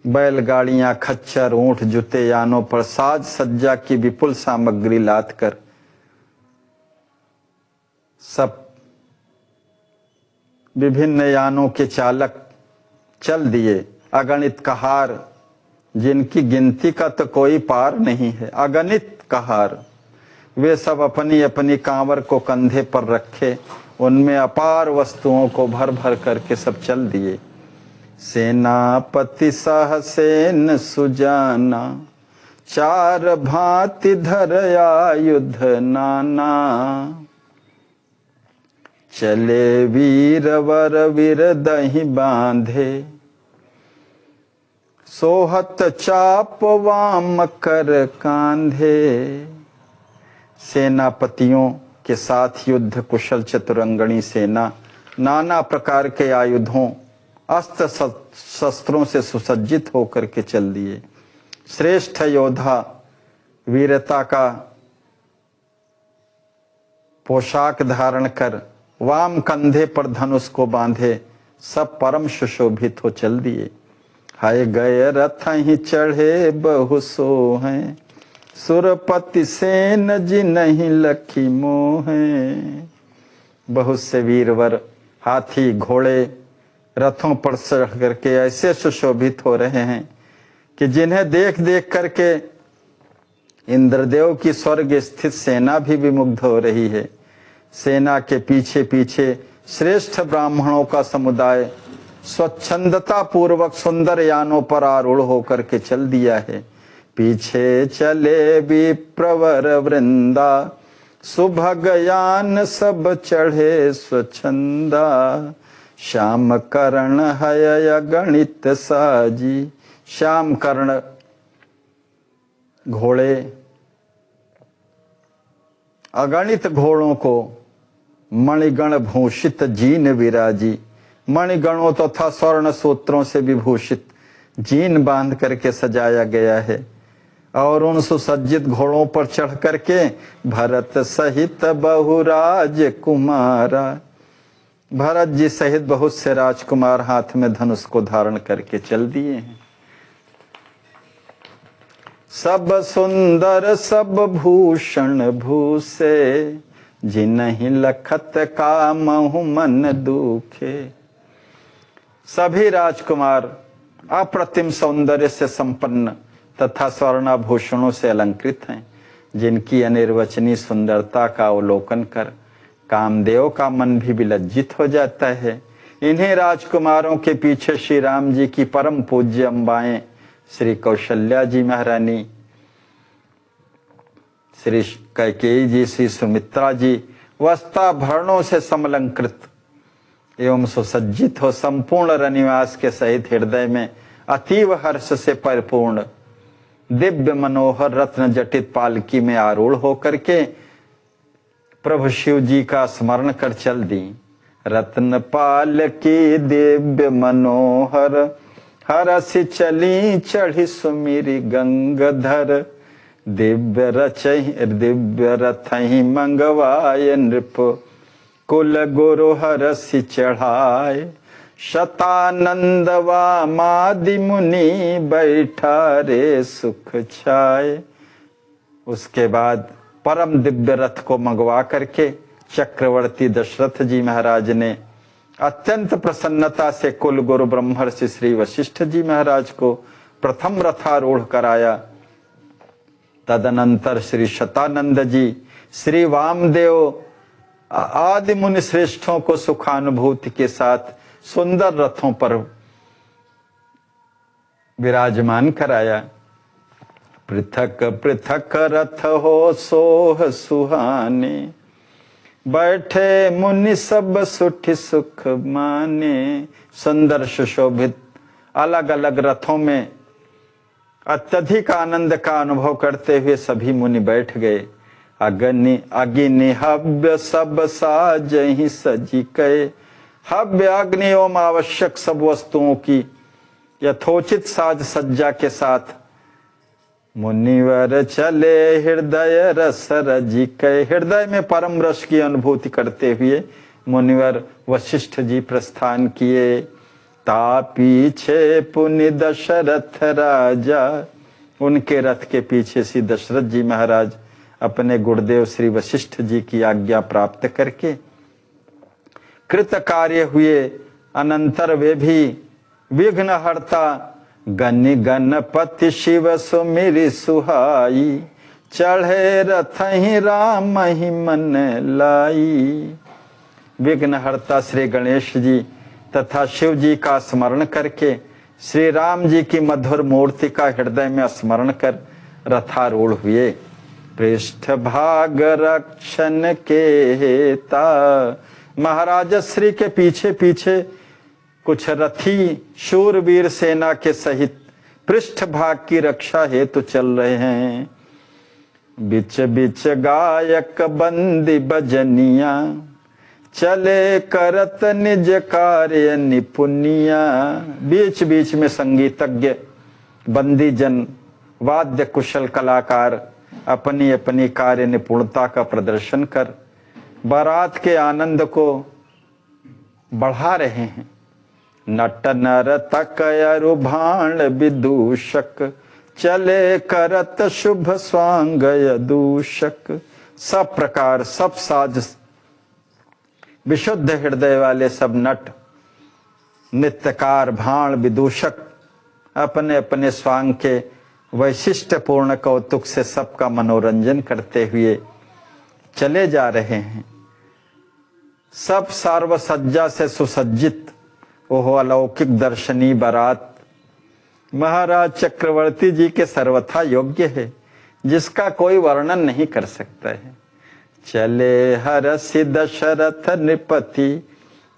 बैलगाड़ियां, खच्चर, ऊंट, जूते यानों पर साज सज्जा की विपुल सामग्री लाद कर सब विभिन्न यानों के चालक चल दिए। अगणित कहार, जिनकी गिनती का तो कोई पार नहीं है, अगणित कहार, वे सब अपनी अपनी कांवर को कंधे पर रखे, उनमें अपार वस्तुओं को भर भर करके सब चल दिए। सेनापति सहसेन सुजाना, चार भांति धर आयुध नाना, चले वीरवर वीर दही बांधे, सोहत चाप वाम कर कांधे। सेनापतियों के साथ युद्ध कुशल चतुरंगणी सेना नाना प्रकार के आयुधों, अस्त्र शस्त्रों से सुसज्जित होकर के चल दिए। श्रेष्ठ योद्धा वीरता का पोशाक धारण कर वाम कंधे पर धनुष को बांधे सब परम सुशोभित हो चल दिए। हाय गए रथ ही चढ़े बहु सो हैं, सुरपति सेन जी नहीं लखी मोहें। बहुत से वीरवर हाथी घोड़े रथों पर चढ़ करके ऐसे सुशोभित हो रहे हैं कि जिन्हें देख देख करके इंद्रदेव की स्वर्ग स्थित सेना भी विमुग्ध हो रही है। सेना के पीछे पीछे श्रेष्ठ ब्राह्मणों का समुदाय स्वच्छंदता पूर्वक सुंदर यानों पर आरूढ़ होकर के चल दिया है। पीछे चले भी प्रवर वृंदा, सुभग यान सब चढ़े स्वच्छंदा, श्याम कर्ण हय अगणित साजी। श्याम कर्ण घोड़े, अगणित घोड़ों को मणिगण भूषित जीन विराजी। मणिगणों तथा स्वर्ण सूत्रों से विभूषित जीन बांध करके सजाया गया है और उन सुसज्जित घोड़ों पर चढ़ करके भरत सहित बहुराज कुमारा, भरत जी सहित बहुत से राजकुमार हाथ में धनुष को धारण करके चल दिए हैं। सब सुंदर सब भूषण भूषे, जिन्हीं लखत कामहु मन दुखे। सभी राजकुमार अप्रतिम सौंदर्य से संपन्न तथा स्वर्णाभूषणों से अलंकृत हैं, जिनकी अनिर्वचनीय सुंदरता का अवलोकन कर कामदेव का मन भी विलज्जित हो जाता है। इन्हीं राजकुमारों के पीछे श्री राम जी की परम पूज्य अम्बाएं श्री कौशल्या जी महारानी, श्री कैकेयी जी, श्री सुमित्रा जी वस्त्राभरणों से समलंकृत एवं सुसज्जित हो संपूर्ण रनिवास के सहित हृदय में अतीव हर्ष से परिपूर्ण दिव्य मनोहर रत्न जटित पालकी में आरूढ़ होकर के प्रभु शिव जी का स्मरण कर चल दी। रत्न पालकी दिव्य मनोहर, हरसि चली चढ़ी सुमिरी गंगधर। दिव्य रथहि मंगवाय नृप, कुल गुरु हरसि चढ़ाए। शतानंदवा मादि मुनि बैठा रे सुख छाए। उसके बाद परम दिव्य रथ को मंगवा करके चक्रवर्ती दशरथ जी महाराज ने अत्यंत प्रसन्नता से कुल गुरु ब्रह्मर्षि श्री वशिष्ठ जी महाराज को प्रथम रथारूढ़ कराया तदनंतर श्री शतानंद जी, श्री वामदेव आदि मुनि श्रेष्ठों को सुखानुभूति के साथ सुंदर रथों पर विराजमान कराया। पृथक पृथक रथ हो सोह सुहाने, बैठे मुनि सब सुठ सुख माने। सुंदर सुशोभित अलग अलग रथों में अत्यधिक आनंद का अनुभव करते हुए सभी मुनि बैठ गए। अग्नि हव्य सब साज ही सजी कहे। हव्य अग्नि एवं आवश्यक सब वस्तुओं की यथोचित साज सज्जा के साथ मुनिवर चले हृदय रस रजी कहे। हृदय में परम रस की अनुभूति करते हुए मुनिवर वशिष्ठ जी प्रस्थान किए। ता पीछे पुनि दशरथ राजा, उनके रथ के पीछे श्री दशरथ जी महाराज अपने गुरुदेव श्री वशिष्ठ जी की आज्ञा प्राप्त करके कृत कार्य हुए। अनंतर वे भी विघ्नहर्ता गनि गणपति शिव सुमिरि सुहाई, चढ़े रथ ही राम ही मन लाई। विघ्नहर्ता श्री गणेश जी तथा शिव जी का स्मरण करके श्री राम जी की मधुर मूर्ति का हृदय में स्मरण कर रथारूढ़ हुए। पृष्ठ भाग रक्षण के हेता, महाराज श्री के पीछे पीछे कुछ रथी शूरवीर सेना के सहित पृष्ठ भाग की रक्षा हेतु चल रहे हैं। बिच बिच गायक बंदी बजनिया, चले करत निज कार्य निपुनिया। बीच बीच में संगीतज्ञ बंदी जन वाद्य कुशल कलाकार अपनी अपनी कार्य निपुणता का प्रदर्शन कर बारात के आनंद को बढ़ा रहे हैं। नट नर तक अरुभाण विदूषक, चले करत शुभ स्वांग दूषक। सब प्रकार सब साज विशुद्ध हृदय वाले सब नट नित्यकार भाण विदूषक अपने अपने स्वांग के वैशिष्ट पूर्ण कौतुक से सबका मनोरंजन करते हुए चले जा रहे हैं। सब सार्व सज्जा से सुसज्जित ओह अलौकिक दर्शनी बारात महाराज चक्रवर्ती जी के सर्वथा योग्य है, जिसका कोई वर्णन नहीं कर सकता है। चले हरसि दशरथ नृपति,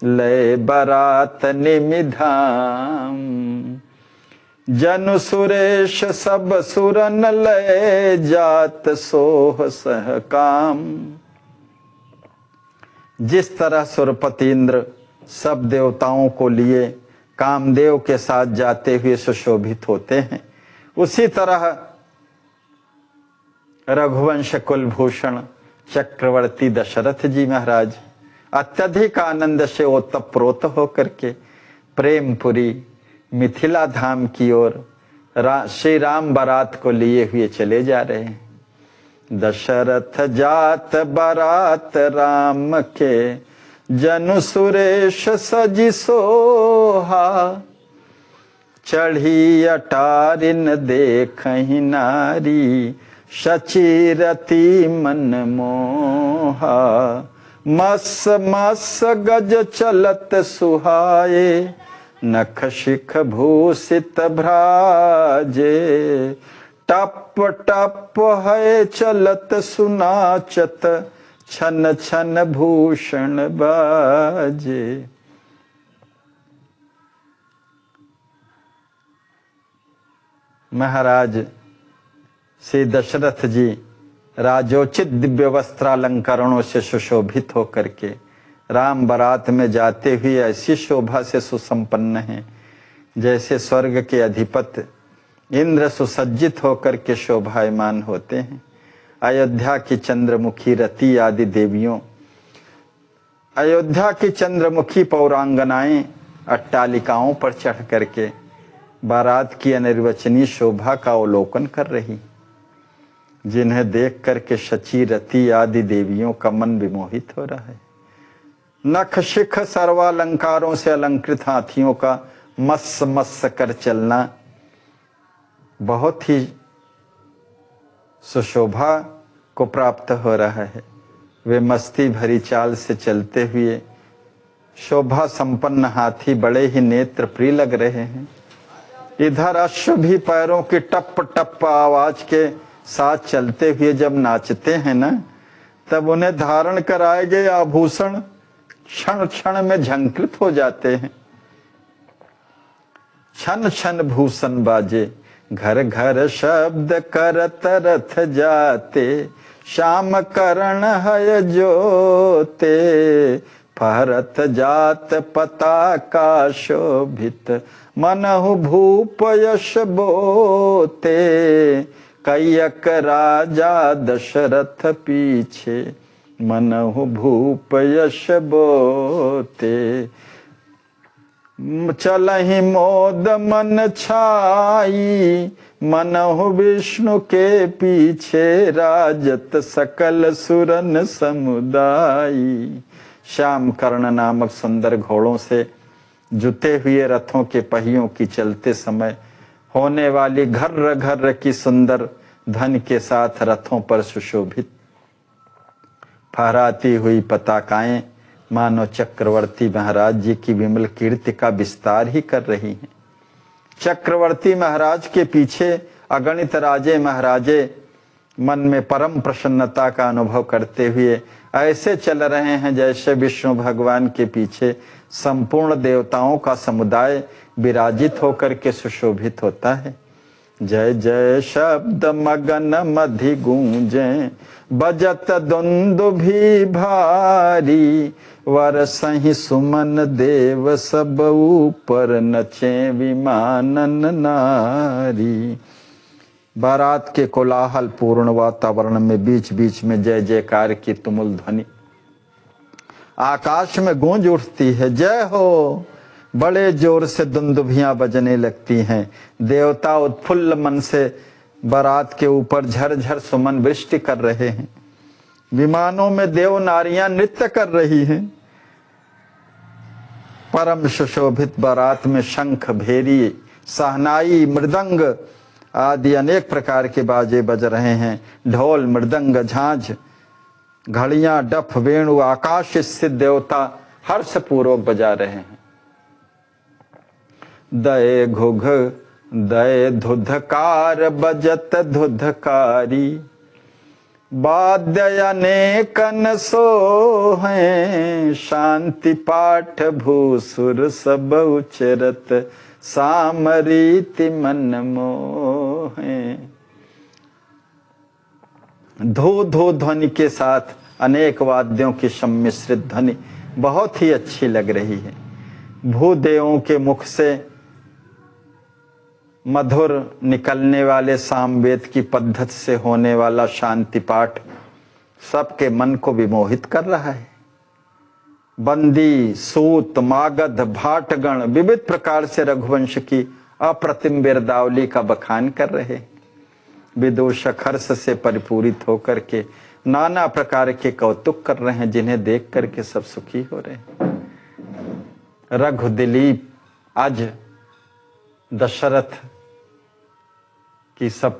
लय बारात निमिधाम। जनु सुरेश सब सुरन लय, जात सोह सह काम। जिस तरह सुरपति इंद्र सब देवताओं को लिए कामदेव के साथ जाते हुए सुशोभित होते हैं, उसी तरह रघुवंश कुलभूषण चक्रवर्ती दशरथ जी महाराज अत्यधिक आनंद से ओतप्रोत होकर के प्रेमपुरी मिथिला धाम की ओर श्री राम बारात को लिए हुए चले जा रहे हैं। दशरथ जात बारात राम के, जनु सुरेश सजी सोहा। चढ़ी अटारिन देखहि नारी, शचीरति मन मोहा। मस मस गज चलत सुहाए, नख शिख भूषित भ्राजे। टप टप है चलत सुनाचत, छन छन भूषण बाजे। महाराज श्री दशरथ जी राजोचित दिव्य वस्त्रालंकरणों से सुशोभित होकर के राम बारात में जाते हुए ऐसी शोभा से सुसंपन्न हैं, जैसे स्वर्ग के अधिपति इंद्र सुसज्जित होकर के शोभायमान होते हैं। अयोध्या की चंद्रमुखी रति आदि देवियों, अयोध्या की चंद्रमुखी पौरांगनाएं अट्टालिकाओं पर चढ़ करके बारात की अनिर्वचनीय शोभा का अवलोकन कर रही, जिन्हें देख करके शची रति आदि देवियों का मन विमोहित हो रहा है। नख शिख सर्वालंकारों से अलंकृत हाथियों का मस्स मस्स कर चलना बहुत ही सुशोभा को प्राप्त हो रहा है। वे मस्ती भरी चाल से चलते हुए शोभा संपन्न हाथी बड़े ही नेत्र प्रिय लग रहे हैं। इधर अश्व भी पैरों की टप टप आवाज के साथ चलते हुए जब नाचते हैं ना, तब उन्हें धारण कराए गए आभूषण क्षण क्षण में झंकृत हो जाते हैं। क्षण क्षण भूषण बाजे, घर घर शब्द करत रथ जाते, श्याम करण हय जोते, फहरत जात पताका शोभित, मनहु भूप यश बोते, कैयक राजा दशरथ पीछे, मनहु भूप यश बोते, चलहि मोद मन छाई, मनहु विष्णु के पीछे, राजत सकल सुरन समुदाई। श्याम कर्ण नामक सुंदर घोड़ों से जुते हुए रथों के पहियों की चलते समय होने वाली घर्र घर्र की सुंदर ध्वनि के साथ रथों पर सुशोभित फहराती हुई पताकाएं मानो चक्रवर्ती महाराज जी की विमल कीर्ति का विस्तार ही कर रही हैं। चक्रवर्ती महाराज के पीछे अगणित राजे महाराजे मन में परम प्रसन्नता का अनुभव करते हुए ऐसे चल रहे हैं जैसे विष्णु भगवान के पीछे संपूर्ण देवताओं का समुदाय विराजित होकर के सुशोभित होता है। जय जय शब्द मगन मधि गूंजे, बजत दुंदुभि भारी, वर सही सुमन देव सब ऊपर, नचे विमानन नारी। बारात के कोलाहल पूर्ण वातावरण में बीच बीच में जय जयकार की तुमुल ध्वनि आकाश में गूंज उठती है। जय हो, बड़े जोर से दुंदुभियां बजने लगती हैं। देवता उत्फुल्ल मन से बारात के ऊपर झरझर सुमन वृष्टि कर रहे हैं। विमानों में देव नारियां नृत्य कर रही हैं। परम सुशोभित बारात में शंख, भेरी, सहनाई, मृदंग आदि अनेक प्रकार के बाजे बज रहे हैं। ढोल, मृदंग, झांझ, घड़ियां, डफ, वेणु आकाश स्थित देवता हर्षपूर्वक बजा रहे हैं। दय घुघ दय धुधकार बजत धुधकारी, वाद्य अनेकन सोहें, शांति पाठ भूसुर सब उचरत, सामरीति मन मोहे। धो धो ध्वनि के साथ अनेक वाद्यों की सम्मिश्रित ध्वनि बहुत ही अच्छी लग रही है। भूदेवों के मुख से मधुर निकलने वाले सामवेद की पद्धति से होने वाला शांति पाठ सबके मन को विमोहित कर रहा है। बंदी, सूत, मागध, भाटगण विविध प्रकार से रघुवंश की अप्रतिम बिरदावली का बखान कर रहे हैं। विदूषक हर्ष से परिपूरित होकर के नाना प्रकार के कौतुक कर रहे हैं, जिन्हें देख करके सब सुखी हो रहे हैं। रघु दिलीप आज दशरथ की सब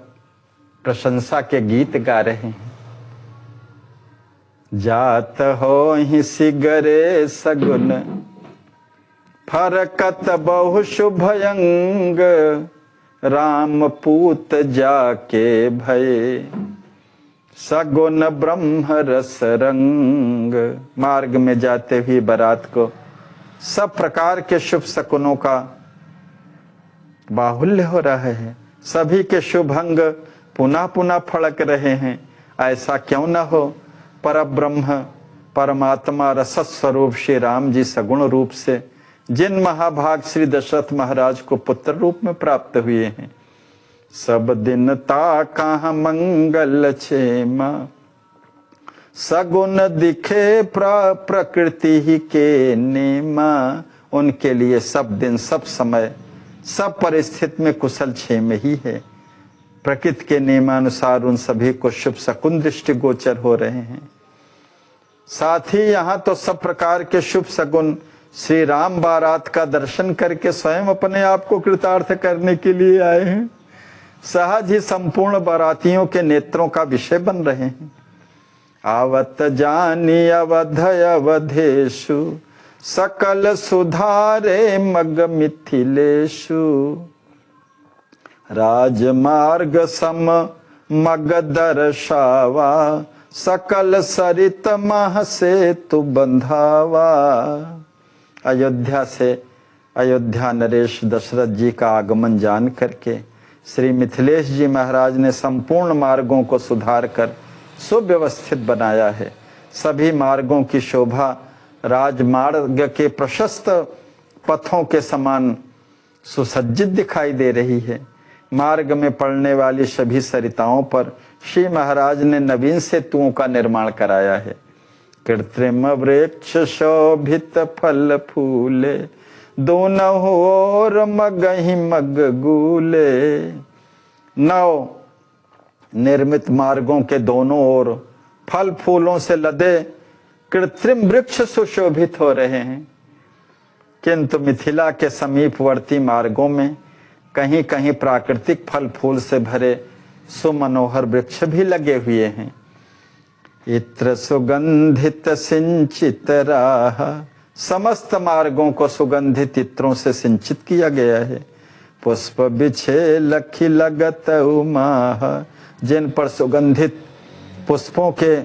प्रशंसा के गीत गा रहे हैं। जात हो ही सिगरे सगुन, फरकत बहु शुभयंग, राम पूत जाके भये, सगुन ब्रह्म रस रंग। मार्ग में जाते हुए बारात को सब प्रकार के शुभ शकुनों का बाहुल्य हो रहा है। सभी के शुभ अंग पुनः पुनः फड़क रहे हैं। ऐसा क्यों न हो, परब्रह्म परमात्मा रस स्वरूप श्री राम जी सगुण रूप से जिन महाभाग श्री दशरथ महाराज को पुत्र रूप में प्राप्त हुए हैं, सब दिन ता कहाँ मंगल क्षेमा, सगुण दिखे प्रकृति ही के नेमा। उनके लिए सब दिन, सब समय, सब परिस्थिति में कुशल क्षेम ही है। प्रकृति के नियमानुसार उन सभी को शुभ शकुन दृष्टि गोचर हो रहे हैं। साथ ही यहाँ तो सब प्रकार के शुभ शकुन श्री राम बारात का दर्शन करके स्वयं अपने आप को कृतार्थ करने के लिए आए हैं। सहज ही संपूर्ण बारातियों के नेत्रों का विषय बन रहे हैं। आवत जानी अवध अवधेशु सकल सुधारे मग मिथिलेशु। राजमार्ग सम मग दर्शावा सकल सरित मह से तु बंधावा। अयोध्या नरेश दशरथ जी का आगमन जान करके श्री मिथिलेश जी महाराज ने संपूर्ण मार्गों को सुधार कर सुव्यवस्थित बनाया है। सभी मार्गों की शोभा राजमार्ग के प्रशस्त पथों के समान सुसज्जित दिखाई दे रही है। मार्ग में पड़ने वाली सभी सरिताओं पर श्री महाराज ने नवीन सेतुओं का निर्माण कराया है। कृत्रिम वृक्ष शोभित फल फूले दोनों ओर मगहि मग गूले। नव निर्मित मार्गों के दोनों ओर फल फूलों से लदे कृत्रिम वृक्ष सुशोभित हो रहे हैं, किंतु मिथिला के समीपवर्ती मार्गों में कहीं कहीं प्राकृतिक फल फूल से भरे सुमनोहर वृक्ष भी लगे हुए हैं। इत्र सुगंधित सिंचित राह, समस्त मार्गों को सुगंधित इत्रों से सिंचित किया गया है। पुष्प बिछे लखी लगत उमाह, जिन पर सुगंधित पुष्पों के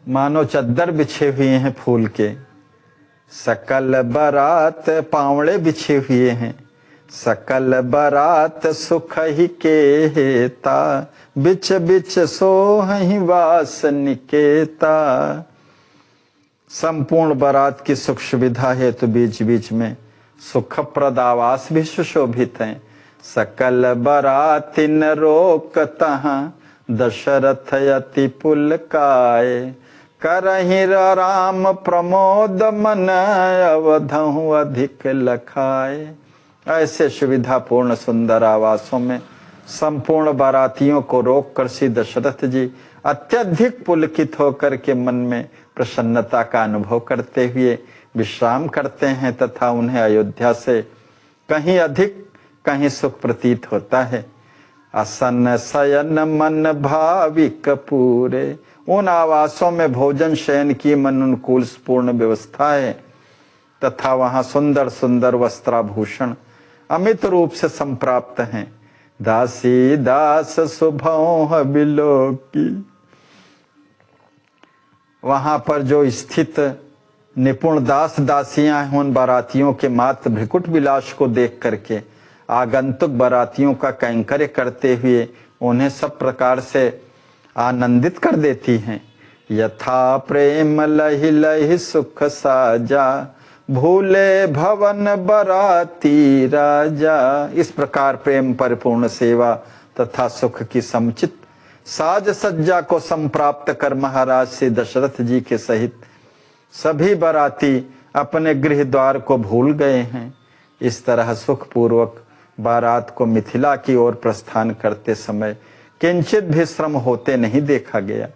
मानो चद्दर बिछे हुए हैं फूल के। सकल बारात पावड़े बिछे हुए हैं। सकल बारात सुख ही के हेता, बिच बिच सोहि वास निकेता। संपूर्ण बारात की सुख सुविधा है तो बीच बीच में सुखप्रद आवास भी सुशोभित हैं। सकल बारातिन रोक तहाँ, दशरथ अति पुलकाए। करहि राम प्रमोद मन, अवधहु अधिक लखाए। ऐसे सुविधापूर्ण सुंदर आवासों में संपूर्ण बारातियों को रोककर श्री दशरथ जी अत्यधिक पुलकित होकर के मन में प्रसन्नता का अनुभव करते हुए विश्राम करते हैं तथा उन्हें अयोध्या से कहीं अधिक कहीं सुख प्रतीत होता है। असन शयन मन भाविक पूरे, उन आवासों में भोजन शयन की मन अनुकूल पूर्ण व्यवस्था है तथा वहां सुंदर सुंदर वस्त्राभूषण अमित रूप से संप्राप्त हैं। दासी दास सुभौ बिलोकी, वहां पर जो स्थित निपुण दास दासियां हैं उन बारातियों के मात्र भ्रिकुट विलास को देख करके आगंतुक बारातियों का कैंकर्य करते हुए उन्हें सब प्रकार से आनंदित कर देती हैं। यथा प्रेम लहि लहि सुख साजा, भूले भवन बराती राजा। इस प्रकार प्रेम परिपूर्ण सेवा तथा सुख की समुचित साज सज्जा को संप्राप्त कर महाराज श्री दशरथ जी के सहित सभी बाराती अपने गृह द्वार को भूल गए हैं। इस तरह सुखपूर्वक बारात को मिथिला की ओर प्रस्थान करते समय किंचित भी श्रम होते नहीं देखा गया।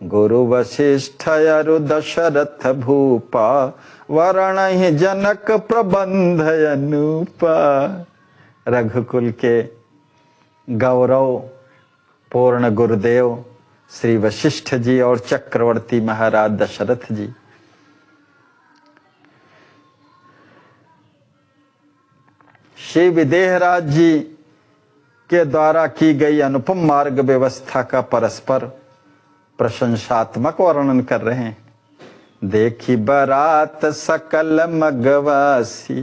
गुरु वशिष्ठ अरु दशरथ भूपा, वरण ही जनक प्रबंध अनूपा। रघुकुल के गौरव पूर्ण गुरुदेव श्री वशिष्ठ जी और चक्रवर्ती महाराज दशरथ जी श्री विदेहराज जी के द्वारा की गई अनुपम मार्ग व्यवस्था का परस्पर प्रशंसात्मक वर्णन कर रहे हैं। देखी बारात सकल मगवासी,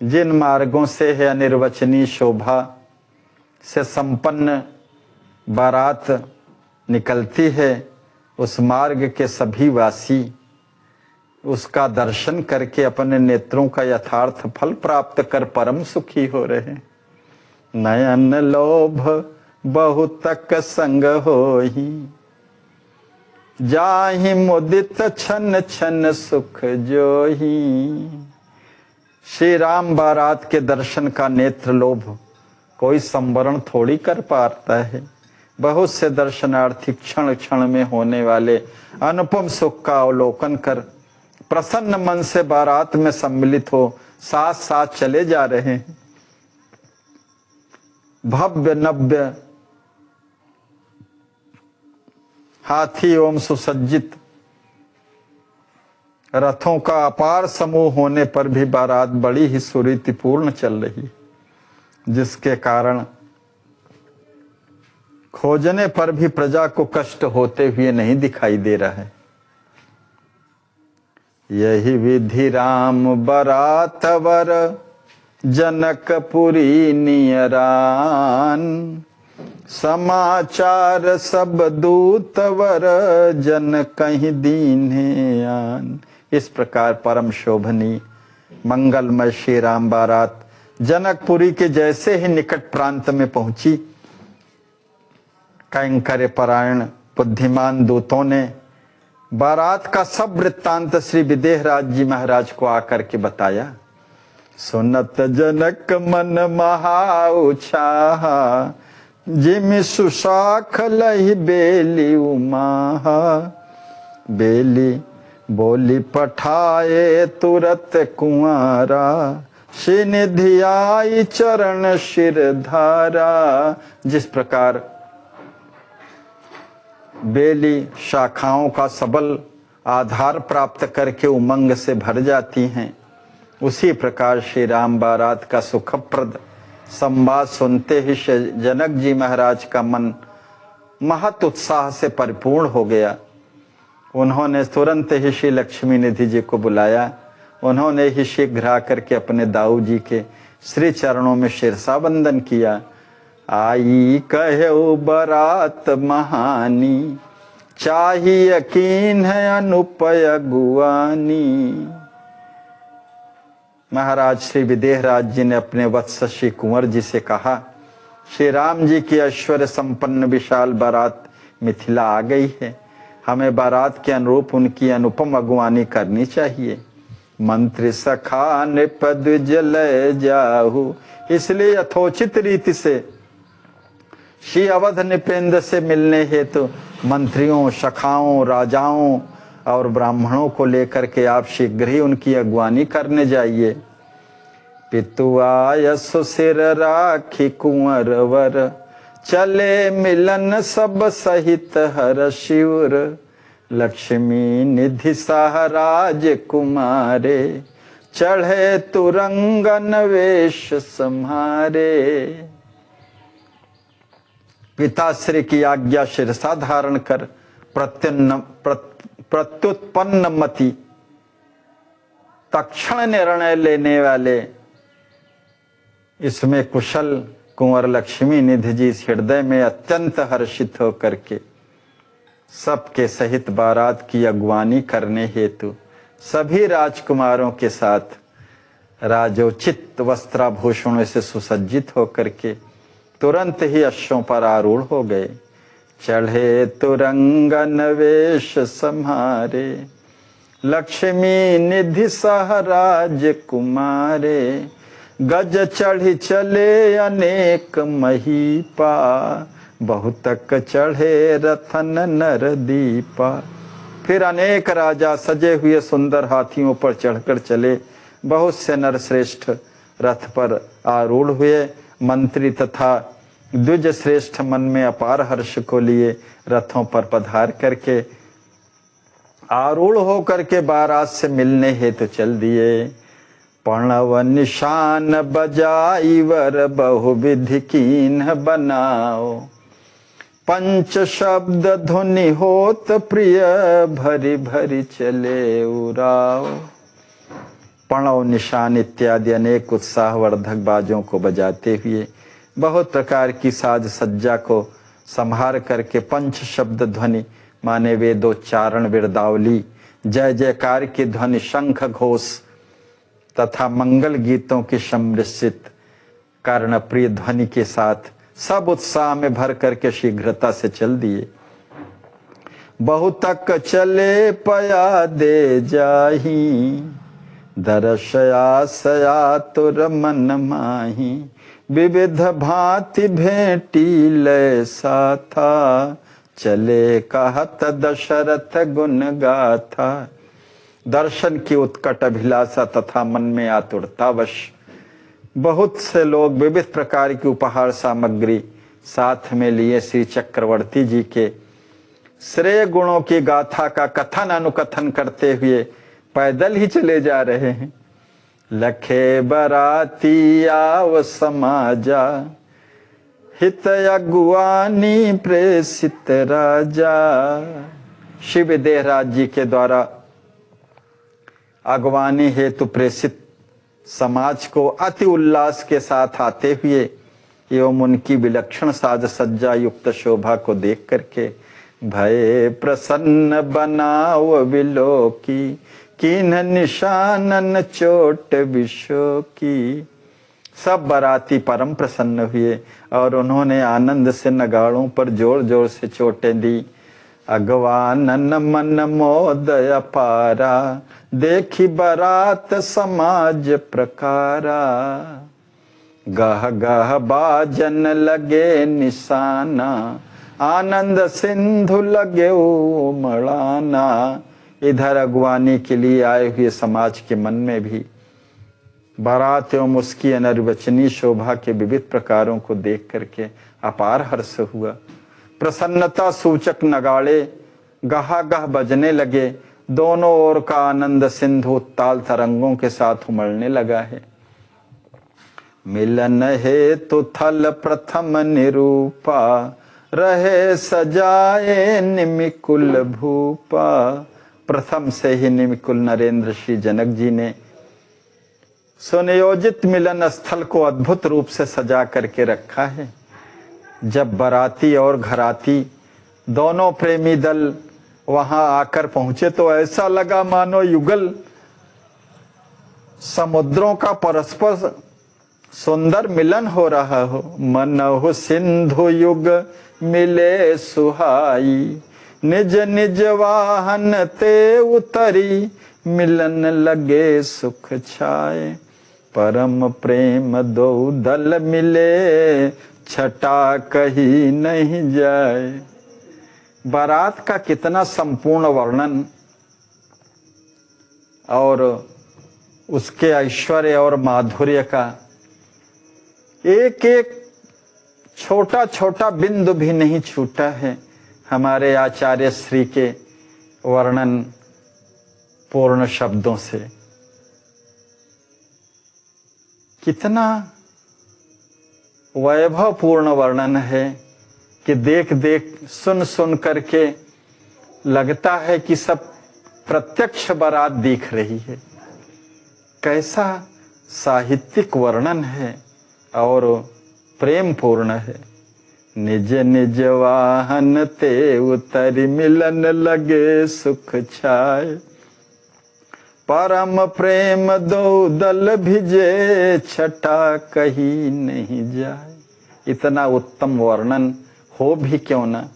जिन मार्गों से है अनिर्वचनीय शोभा से संपन्न बारात निकलती है, उस मार्ग के सभी वासी उसका दर्शन करके अपने नेत्रों का यथार्थ फल प्राप्त कर परम सुखी हो रहे हैं। नयन लोभ बहुतक संग होहि, जाहि मुदित छन छन सुख जोहि। श्री राम बारात के दर्शन का नेत्र लोभ कोई संवरण थोड़ी कर पाता है। बहुत से दर्शनार्थी क्षण क्षण में होने वाले अनुपम सुख का अवलोकन कर प्रसन्न मन से बारात में सम्मिलित हो साथ साथ चले जा रहे हैं। भव्य नव्य हाथी एवं सुसज्जित रथों का अपार समूह होने पर भी बारात बड़ी ही सुरीतिपूर्ण चल रही, जिसके कारण खोजने पर भी प्रजा को कष्ट होते हुए नहीं दिखाई दे रहा है। यही विधि राम बरात वर जनकपुरी नियरान, समाचार सब दूत वर जन कहीं दीन्हे आन। इस प्रकार परम शोभनी मंगलमय श्री राम बारात जनकपुरी के जैसे ही निकट प्रांत में पहुंची, कैंकर्य परायण बुद्धिमान दूतों ने बारात का सब वृत्तांत श्री विदेहराज जी महाराज को आकर के बताया। सुनत जनक मन महा उत्साहा, जिमि सुशाख लहि बेली उमाहा। बेली बोली पठाए तुरत कुंवारा, श्रीनिधि आई चरण शिरधारा। जिस प्रकार बेली शाखाओं का सबल आधार प्राप्त करके उमंग से भर जाती हैं, उसी प्रकार श्री राम बारात का सुखप्रद संवाद सुनते ही जनक जी महाराज का मन महत उत्साह से परिपूर्ण हो गया। उन्होंने तुरंत ही श्री लक्ष्मी निधि जी को बुलाया। उन्होंने ही शीघ्र आकर के अपने दाऊ जी के श्री चरणों में शिरसा वंदन किया। आई कहो बरात महानी, चाही यकीन है अनुपय गुआनी। महाराज श्री विदेहराज जी ने अपने वत्स श्री कुंवर जी से कहा, श्री राम जी की ऐश्वर्य संपन्न विशाल बारात मिथिला आ गई है, हमें बारात के अनुरूप उनकी अनुपम अगुवानी करनी चाहिए। मंत्री सखा नृपद जलय जाहु, इसलिए यथोचित रीति से श्री अवध निपेंद्र से मिलने हेतु मंत्रियों, सखाओं, राजाओं और ब्राह्मणों को लेकर के आप शीघ्र ही उनकी अगवानी करने जाइए। पितु आय सुसिर राखी कुंवर वर, चले मिलन सब सहित हर शिवर। लक्ष्मी निधि सहराज कुमारे, चढ़े तुरंगन वेश सम्हारे। पिताश्री की आज्ञा शिरसा धारण कर प्रत्युत्पन्न मति तक्षण निर्णय लेने वाले इसमें कुशल कुंवर लक्ष्मी निधि जी हृदय में अत्यंत हर्षित होकर के सबके सहित बारात की अगवानी करने हेतु सभी राजकुमारों के साथ राजोचित वस्त्राभूषणों से सुसज्जित होकर के तुरंत ही अश्वों पर आरूढ़ हो गए। चढ़े तुरंगन वेश सम्हारे, लक्ष्मी निधि सहराज कुमारे। गज चढ़ी चले अनेक महीपा, बहुतक चढ़े रथन नर दीपा। फिर अनेक राजा सजे हुए सुंदर हाथियों पर चढ़कर चले, बहुत से नरश्रेष्ठ रथ पर आरूढ़ हुए। मंत्री तथा द्विज श्रेष्ठ मन में अपार हर्ष को लिए रथों पर पधार करके आरूढ़ होकर के बारात से मिलने हेतु चल दिए। प्रणव निशान बजाई वर बहुविधि कीन्ह बनाओ, पंच शब्द ध्वनि होत प्रिय भरी भरी चले उराओ। प्रणव निशान इत्यादि अनेक उत्साहवर्धक बाजों को बजाते हुए बहुत प्रकार की साज सज्जा को संभार करके पंच शब्द ध्वनि माने वेदोच्चारण, विरदावली, जय जयकार की ध्वनि, शंख घोष तथा मंगल गीतों की सम्मिश्रित कर्णप्रिय ध्वनि के साथ सब उत्साह में भर करके शीघ्रता से चल दिए। बहुतक चले पया दे जाही, दर्शया सया तुर मन माही। विविध भांति भेंटी लय साथा, चले कहत दशरथ गुण गाथा। दर्शन की उत्कट अभिलाषा तथा मन में आतुरतावश बहुत से लोग विविध प्रकार की उपहार सामग्री साथ में लिए श्री चक्रवर्ती जी के श्रेय गुणों की गाथा का कथन अनुकथन करते हुए पैदल ही चले जा रहे हैं। लखे बराती आव समाजा, हित अगुवानी प्रेषित राजा। श्री विदेहराज जी के द्वारा अगवानी हेतु प्रेषित समाज को अति उल्लास के साथ आते हुए एवं उनकी विलक्षण साज सज्जा युक्त शोभा को देख करके भय प्रसन्न बनाओ विलोकी, किन्ह निशानन चोट विशो की। सब बाराती परम प्रसन्न हुए और उन्होंने आनंद से नगाड़ों पर जोर जोर से चोटें दी। अगवानन मन मोद अपारा, देखी बारात समाज प्रकारा। गह गह बाजन लगे निशाना, आनंद सिंधु लगे उमड़ाना। इधर अगवानी के लिए आए हुए समाज के मन में भी बारात एवं उसकी अनिर्वचनीय शोभा के विविध प्रकारों को देख करके अपार हर्ष हुआ। प्रसन्नता सूचक नगाड़े गहा गह बजने लगे। दोनों ओर का आनंद सिंधु ताल तरंगों के साथ उमड़ने लगा है। मिलन हेतु थल प्रथम निरूपा, रहे सजाए निमिकुल भूपा। प्रथम से ही निमिकुल नरेंद्र श्री जनक जी ने सुनियोजित मिलन स्थल को अद्भुत रूप से सजा करके रखा है। जब बाराती और घराती दोनों प्रेमी दल वहां आकर पहुंचे तो ऐसा लगा मानो युगल समुद्रों का परस्पर सुंदर मिलन हो रहा हो। मनहु सिंधु युग मिले सुहाई, निज निज वाहन ते उतरी। मिलन लगे सुख छाए, परम प्रेम दो दल मिले। छटा कही नहीं जाए। बारात का कितना संपूर्ण वर्णन और उसके ऐश्वर्य और माधुर्य का एक एक छोटा छोटा बिंदु भी नहीं छूटा है हमारे आचार्य श्री के वर्णन पूर्ण शब्दों से। कितना वैभवपूर्ण वर्णन है कि देख देख सुन सुन करके लगता है कि सब प्रत्यक्ष बारात दिख रही है। कैसा साहित्यिक वर्णन है और प्रेम पूर्ण है। निज निज वाहन ते उतरी, मिलन लगे सुख छाए। परम प्रेम दो दल भिजे, छटा कहीं नहीं जाए। इतना उत्तम वर्णन हो भी क्यों ना।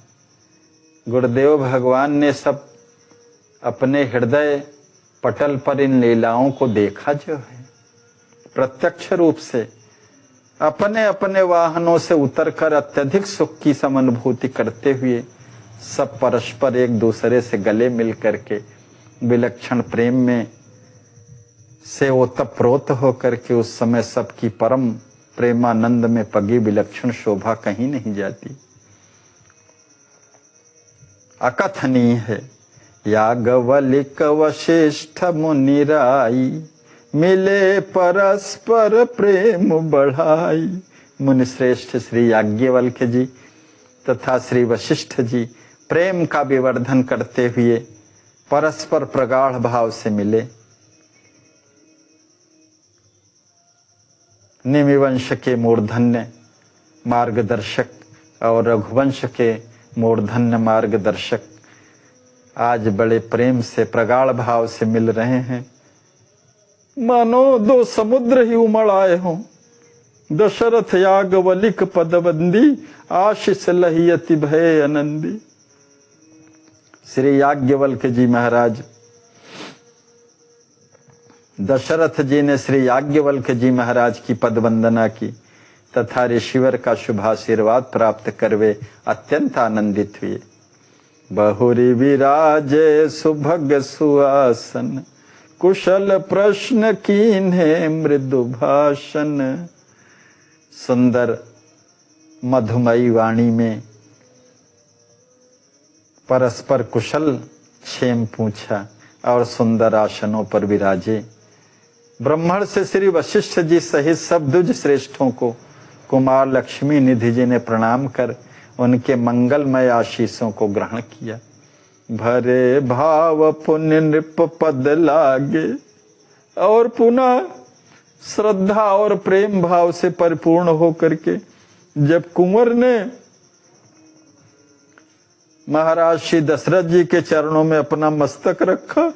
गुरुदेव भगवान ने सब अपने हृदय पटल पर इन लीलाओं को देखा जो है प्रत्यक्ष रूप से। अपने अपने वाहनों से उतरकर अत्यधिक सुख की समानुभूति करते हुए सब परस्पर एक दूसरे से गले मिल करके विलक्षण प्रेम में से ओतप्रोत होकर के उस समय सबकी परम प्रेमानंद में पगी विलक्षण शोभा कहीं नहीं जाती। अकथनीय है। याज्ञवल्क्य वशिष्ठ मुनिराई, मिले परस्पर प्रेम बढ़ाई। मुनिश्रेष्ठ श्री याज्ञवल्क्य जी तथा श्री वशिष्ठ जी प्रेम का विवर्धन करते हुए परस्पर प्रगाढ़ भाव से मिले। निमिवंश के मूर्धन्य मार्गदर्शक और रघुवंश के मूर्धन्य मार्गदर्शक आज बड़े प्रेम से प्रगाढ़ भाव से मिल रहे हैं। मानो दो समुद्र ही उमड़ आए हों। दशरथ याज्ञवल्क्य पदबंदी, आशीष लहियति भय आनंदी। श्री याज्ञवल्क्य जी महाराज, दशरथ जी ने श्री याज्ञवल्क्य जी महाराज की पद वंदना की तथा ऋषिवर का शुभाशीर्वाद प्राप्त कर वे अत्यंत आनंदित हुए। बहुरी विराजे सुभग सुआसन, कुशल प्रश्न कीन्हे मृदु भाषण। सुंदर मधुमयी वाणी में परस्पर कुशल क्षेम पूछा और सुंदर आसनों पर विराजे। ब्राह्मण से श्री वशिष्ठ जी सहित सब द्विज श्रेष्ठों को कुमार लक्ष्मी निधि जी ने प्रणाम कर उनके मंगलमय आशीषों को ग्रहण किया। भरे भाव पुण्य नृप पद लागे, और पुनः श्रद्धा और प्रेम भाव से परिपूर्ण होकर के जब कुंवर ने महाराज श्री दशरथ जी के चरणों में अपना मस्तक रखा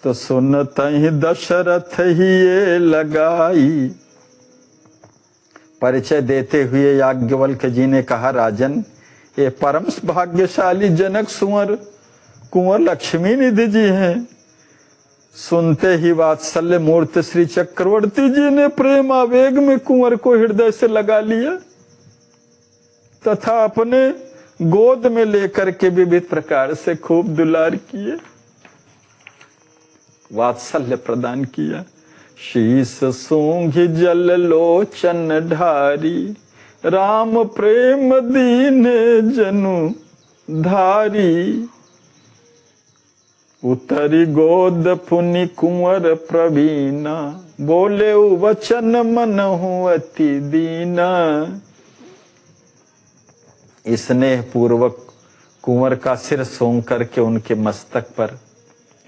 तो सुनत ही दशरथ ही ये लगाई। परिचय देते हुए याज्ञवल्क्य जी ने कहा, राजन, ये परम भाग्यशाली जनक कुंवर लक्ष्मी निधि जी हैं। सुनते ही वात्सल्य मूर्ति श्री चक्रवर्ती जी ने प्रेम आवेग में कुंवर को हृदय से लगा लिया तथा अपने गोद में लेकर के विविध प्रकार से खूब दुलार किए, वात्सल्य प्रदान किया। शीस सूंघ जल लोचन ढारी, राम प्रेम दीन जनु धारी। उतरी गोद पुनि कुंवर प्रवीणा, बोले वचन मन हूँ अति दीना। स्नेह पूर्वक कुंवर का सिर सूंघ करके उनके मस्तक पर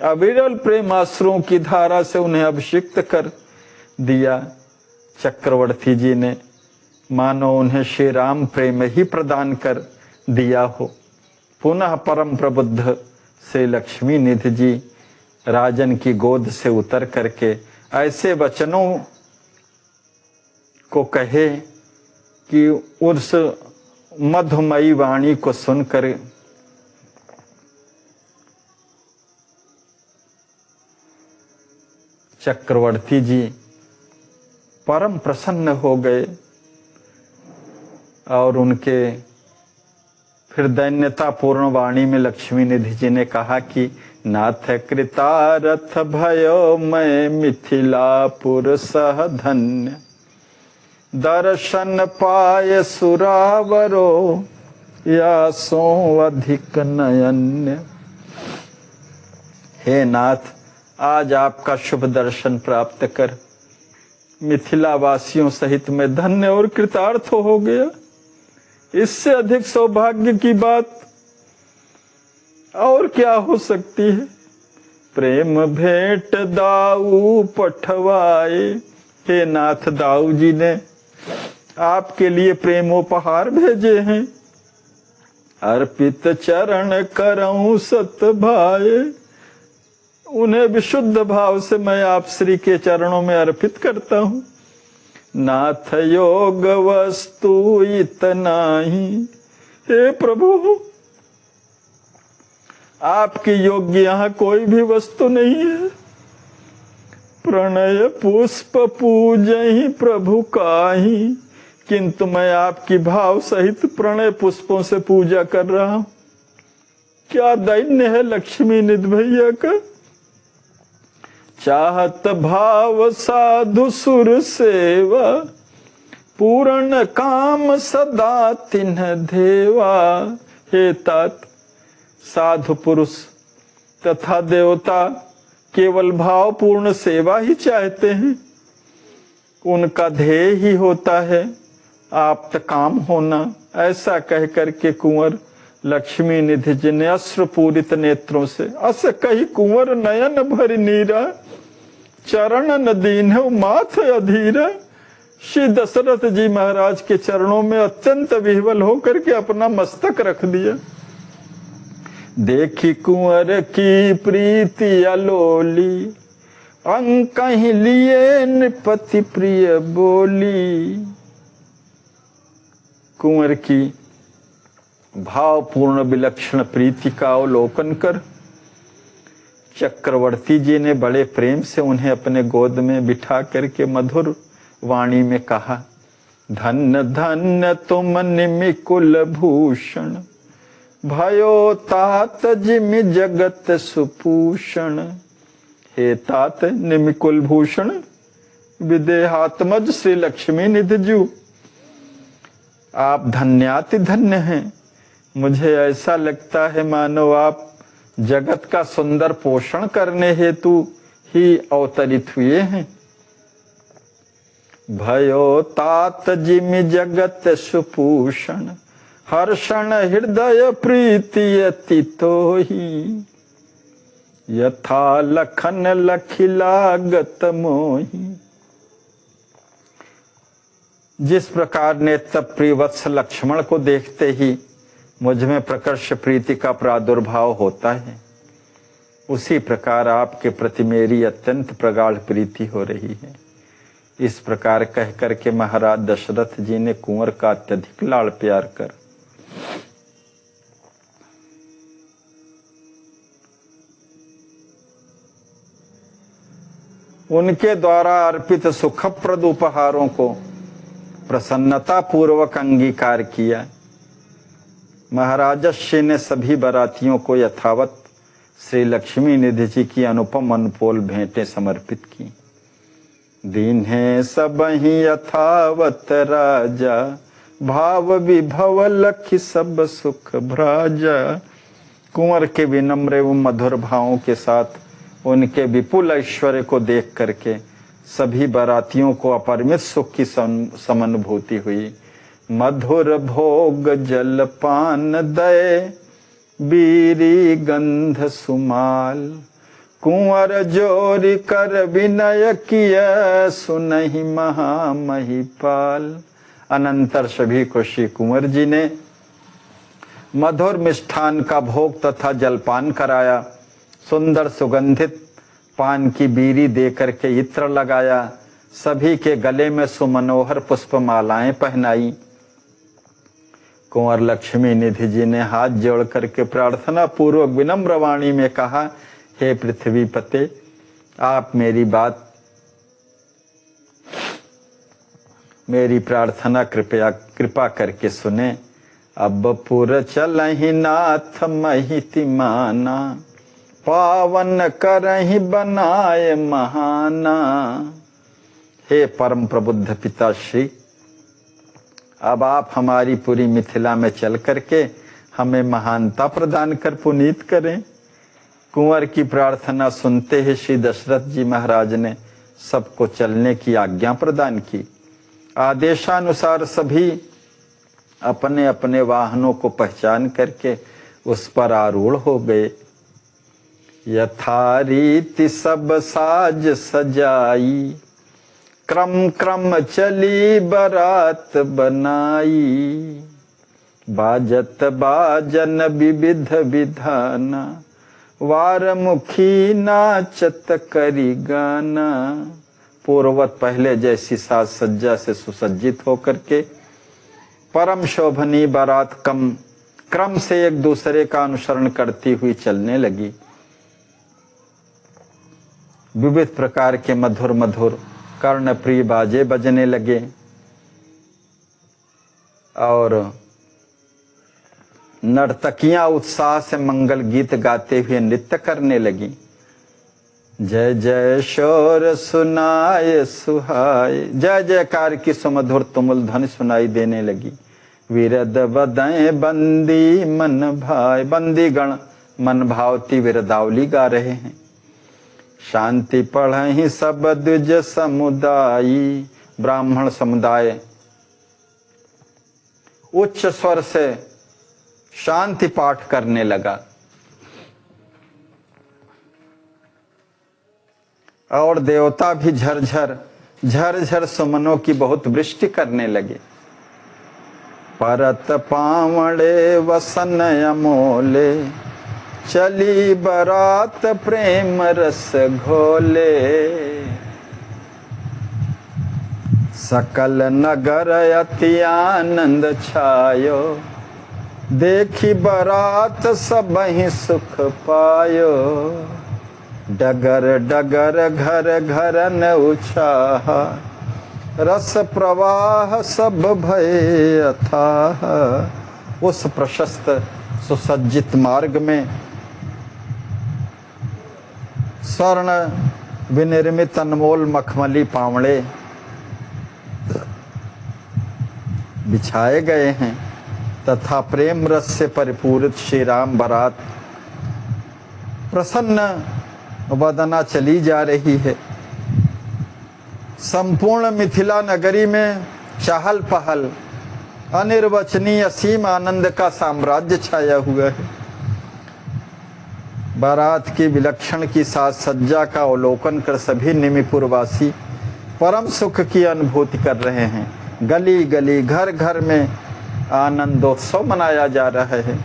अविरल प्रेमाश्रुओं की धारा से उन्हें अभिषिक्त कर दिया। चक्रवर्ती जी ने मानो उन्हें श्री राम प्रेम ही प्रदान कर दिया हो। पुनः परम प्रबुद्ध श्री लक्ष्मी निधि जी राजन की गोद से उतर करके ऐसे वचनों को कहे कि उस मधुमयी वाणी को सुनकर चक्रवर्ती जी परम प्रसन्न हो गए और उनके फिर दैन्यतापूर्ण वाणी में लक्ष्मी निधि जी ने कहा कि नाथ कृतारथ भयो मैं मिथिलापुर सह धन्य, दर्शन पाय सुरावरो या सो अधिक नयन्य। हे नाथ, आज आपका शुभ दर्शन प्राप्त कर मिथिला वासियों सहित मैं धन्य और कृतार्थ हो गया। इससे अधिक सौभाग्य की बात और क्या हो सकती है। प्रेम भेंट दाऊ पठवाए, हे नाथ, दाऊ जी ने आपके लिए प्रेमोपहार भेजे हैं। अर्पित चरण करऊं सत भाए, उन्हें विशुद्ध भाव से मैं आप श्री के चरणों में अर्पित करता हूं। नाथ योग वस्तु इतना ही, हे प्रभु, आपके योग्य यहां कोई भी वस्तु नहीं है। प्रणय पुष्प पूजहि प्रभु काहि, किंतु मैं आपकी भाव सहित प्रणय पुष्पों से पूजा कर रहा हूं। क्या दैन्य है लक्ष्मी निधि भैया का। चाहत भाव साधु सुर सेवा, पूर्ण काम सदा तिन्ह देवा। हे तात, साधु पुरुष तथा देवता केवल भावपूर्ण सेवा ही चाहते हैं। उनका ध्येय ही होता है आप्त काम होना। ऐसा कह करके कुंवर लक्ष्मी निधि जी ने अश्रुपूरित नेत्रों से अस कही कुंवर नयन भर नीरा, चरण न दीन्हु माथ अधीरा। श्री दशरथ जी महाराज के चरणों में अत्यंत विह्वल होकर के अपना मस्तक रख दिया। देखी कुंवर की प्रीति अलोली, अंक ही लिए नृपति प्रिय बोली। कुंवर की भावपूर्ण विलक्षण प्रीति का अवलोकन कर चक्रवर्ती जी ने बड़े प्रेम से उन्हें अपने गोद में बिठा करके मधुर वाणी में कहा, धन्य धन्य तुम निमिकुल भूषण, भयो तात जिमि जगत सुपूषण। हे तात निमिकुल भूषण विदेहात्मज श्री लक्ष्मी निधजू, आप धन्याति धन्य हैं। मुझे ऐसा लगता है मानो आप जगत का सुंदर पोषण करने हेतु ही अवतरित हुए हैं। भयो तात जिमि जगत सुपूषण, हर्षण हृदय प्रीति अति तोहि, यथा लखन लखिलागत मोहि। जिस प्रकार नेत्र प्रिय वत्स लक्ष्मण को देखते ही मुझ में प्रकर्ष प्रीति का प्रादुर्भाव होता है, उसी प्रकार आपके प्रति मेरी अत्यंत प्रगाढ़ प्रीति हो रही है। इस प्रकार कह करके महाराज दशरथ जी ने कुंवर का अत्यधिक लाड़ प्यार कर उनके द्वारा अर्पित सुखप्रद उपहारों को प्रसन्नता पूर्वक अंगीकार किया। महाराजश्री ने सभी बारातियों को यथावत श्री लक्ष्मी निधि जी की अनुपम अनपोल भेंटें समर्पित की। दीन है सब ही यथावत राजा, भाव विभव लखि सब सुख भ्राजा। कुंवर के विनम्र एवं मधुर भावों के साथ उनके विपुल ऐश्वर्य को देख करके सभी बारातियों को अपरिमित सुख की समानुभूति हुई। मधुर भोग जलपान दय, बीरी गंध सुमाल। कुंवर जोरी कर विनय किया, सुनहि महामहिपाल। अनंतर सभी को श्री कुंवर जी ने मधुर मिष्ठान का भोग तथा जलपान कराया। सुंदर सुगंधित पान की बीरी देकर के इत्र लगाया। सभी के गले में सुमनोहर पुष्पमालाएं पहनाई। कुंवर लक्ष्मी निधि जी ने हाथ जोड़ करके प्रार्थना पूर्वक विनम्र वाणी में कहा, हे पृथ्वीपते, आप मेरी प्रार्थना कृपा करके सुने। अब पुर चलहि नाथ महिति माना, पावन करहि बनाए महाना। हे परम प्रबुद्ध पिताश्री, अब आप हमारी पूरी मिथिला में चल करके हमें महानता प्रदान कर पुनीत करें। कुंवर की प्रार्थना सुनते ही श्री दशरथ जी महाराज ने सबको चलने की आज्ञा प्रदान की। आदेशानुसार सभी अपने अपने वाहनों को पहचान करके उस पर आरूढ़ हो गए। यथारीति सब साज सजाई, क्रम क्रम चली बरात बनाई। बाजत बाजन विविध विधाना, वारमुखी नाचत करी गाना। पूर्ववत पहले जैसी साज सज्जा से सुसज्जित होकर के परम शोभनी बारात क्रम से एक दूसरे का अनुसरण करती हुई चलने लगी। विविध प्रकार के मधुर मधुर कर्णप्रिय बाजे बजने लगे और नर्तकियां उत्साह से मंगल गीत गाते हुए नृत्य करने लगी। जय जय शोर सुनाए सुहाए, जय जयकार की सुमधुर तुमुल ध्वनि सुनाई देने लगी। विरद बदय बंदी मन भाई, बंदी गण मन भावती विरदावली गा रहे हैं। शांति पढ़हि सब द्विज समुदायी, ब्राह्मण समुदाय उच्च स्वर से शांति पाठ करने लगा और देवता भी झरझर झरझर सुमनों की बहुत वृष्टि करने लगे। परत पावड़े वसन अमोले, चली बरात प्रेम रस घोले। सकल नगर अति आनंद छायो, देखी बरात सबहि सुख पायो। डगर डगर घर घर न उछाहा, रस प्रवाह सब भय अथाह। उस प्रशस्त सुसज्जित मार्ग में स्वर्ण विनिर्मित अनमोल मखमली पावड़े बिछाए गए हैं तथा प्रेम रस से परिपूरित श्री राम बारात प्रसन्न वदना चली जा रही है। संपूर्ण मिथिला नगरी में चहल पहल, अनिर्वचनीय असीम आनंद का साम्राज्य छाया हुआ है। बारात की विलक्षण की साज सज्जा का अवलोकन कर सभी निमिपुरवासी परम सुख की अनुभूति कर रहे हैं। गली गली घर घर में आनंदोत्सव मनाया जा रहा है।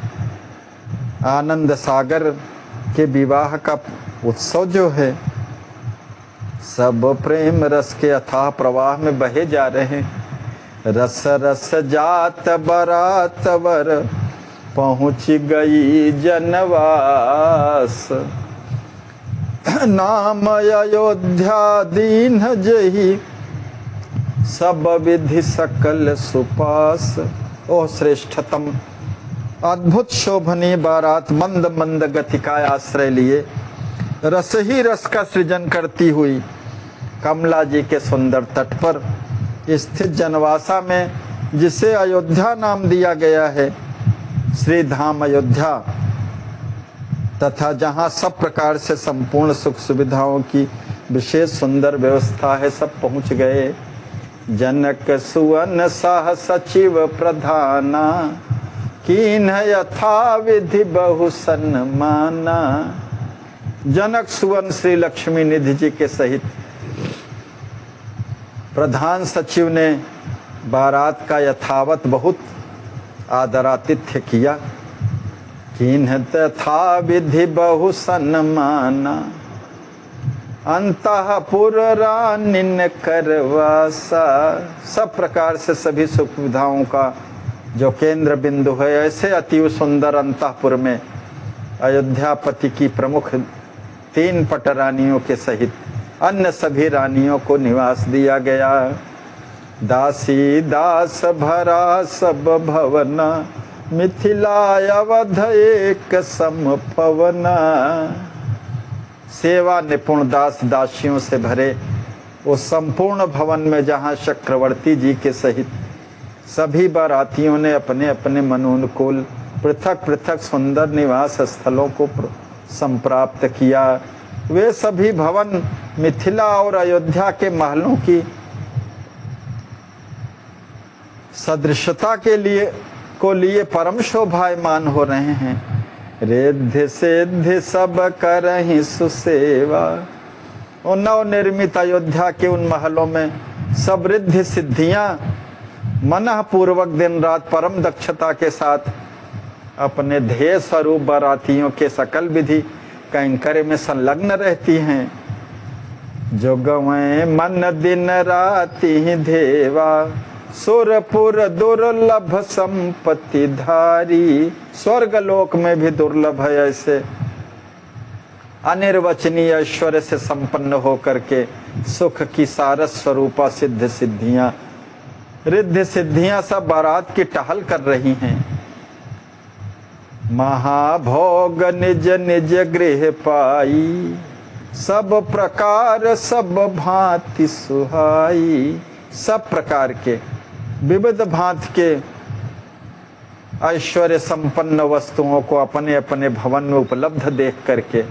आनंद सागर के विवाह का उत्सव जो है सब प्रेम रस के अथाह प्रवाह में बहे जा रहे हैं। रस रस जात बारात वर पहुँच गई जनवास, नाम अयोध्या दीन जही सब विधि सकल सुपास। ओ श्रेष्ठतम अद्भुत शोभनीय बारात मंद मंद गति का आश्रय लिए रस ही रस का सृजन करती हुई कमला जी के सुंदर तट पर स्थित जनवासा में, जिसे अयोध्या नाम दिया गया है, श्री धाम अयोध्या, तथा जहाँ सब प्रकार से संपूर्ण सुख सुविधाओं की विशेष सुंदर व्यवस्था है, सब पहुँच गए। जनक सुवन साह सचिव प्रधाना कीन यथा विधि बहु सन्माना। जनक सुवन श्री लक्ष्मी निधि जी के सहित प्रधान सचिव ने बारात का यथावत बहुत आदरातिथ्य किया। कीन तथा विधि बहु सन्माना अंतःपुर रानिन करवासा। सब प्रकार से सभी सुख सुविधाओं का जो केंद्र बिंदु है, ऐसे अति सुंदर अंतःपुर में अयोध्यापति की प्रमुख 3 पट रानियों के सहित अन्य सभी रानियों को निवास दिया गया। दासी दास भरा सब भवना मिथिला अवध एक सम पवना। सेवा निपुण दास दासियों से भरे उस संपूर्ण भवन में जहाँ चक्रवर्ती जी के सहित सभी बारातियों ने अपने अपने मनोनुकूल पृथक पृथक सुंदर निवास स्थलों को संप्राप्त किया। वे सभी भवन मिथिला और अयोध्या के महलों की सदृशता के लिए परम शोभायमान हो रहे हैं। रिद्धि सिद्धि सब करहि सुसेवा। और नवनिर्मित अयोध्या के उन महलों में सब रिद्धि सिद्धियां मनः पूर्वक दिन रात परम दक्षता के साथ अपने ध्येय स्वरूप बारातियों के सकल विधि कैंकर्य में संलग्न रहती हैं। जो गवें मन दिन राति देवा सुरपुर दुर्लभ संपत्ति धारी। स्वर्ग लोक में भी दुर्लभ है ऐसे अनिर्वचनीय ऐश्वर्य से संपन्न होकर के सुख की सारस स्वरूपा सिद्ध सिद्धियां रिद्धि सिद्धियां सब बारात की टहल कर रही हैं। महाभोग निज निज गृह पाई सब प्रकार सब भांति सुहाई। सब प्रकार के विविध भांति के ऐश्वर्य संपन्न वस्तुओं को अपने अपने भवन में उपलब्ध देख करके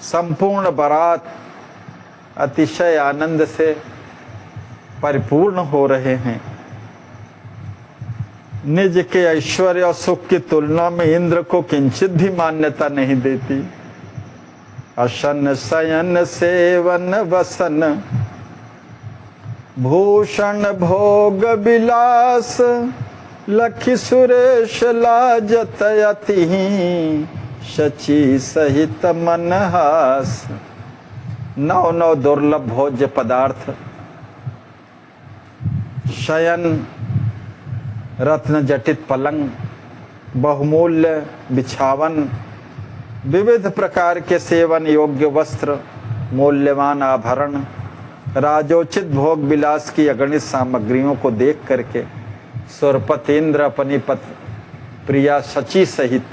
संपूर्ण बारात अतिशय आनंद से परिपूर्ण हो रहे हैं। निज के ऐश्वर्य और सुख की तुलना में इंद्र को किंचित भी मान्यता नहीं देती। अशन शयन सेवन वसन भूषण भोग विलास लखी सुरेश लाजत अति शची सहित मनहास। नौ नौ दुर्लभ भोज्य पदार्थ, शयन रत्न जटित पलंग, बहुमूल्य बिछावन, विविध प्रकार के सेवन योग्य वस्त्र, मूल्यवान आभरण, राजोचित भोग विलास की अगणित सामग्रियों को देख करके सुरपति इंद्र अपनी प्रिया शची सहित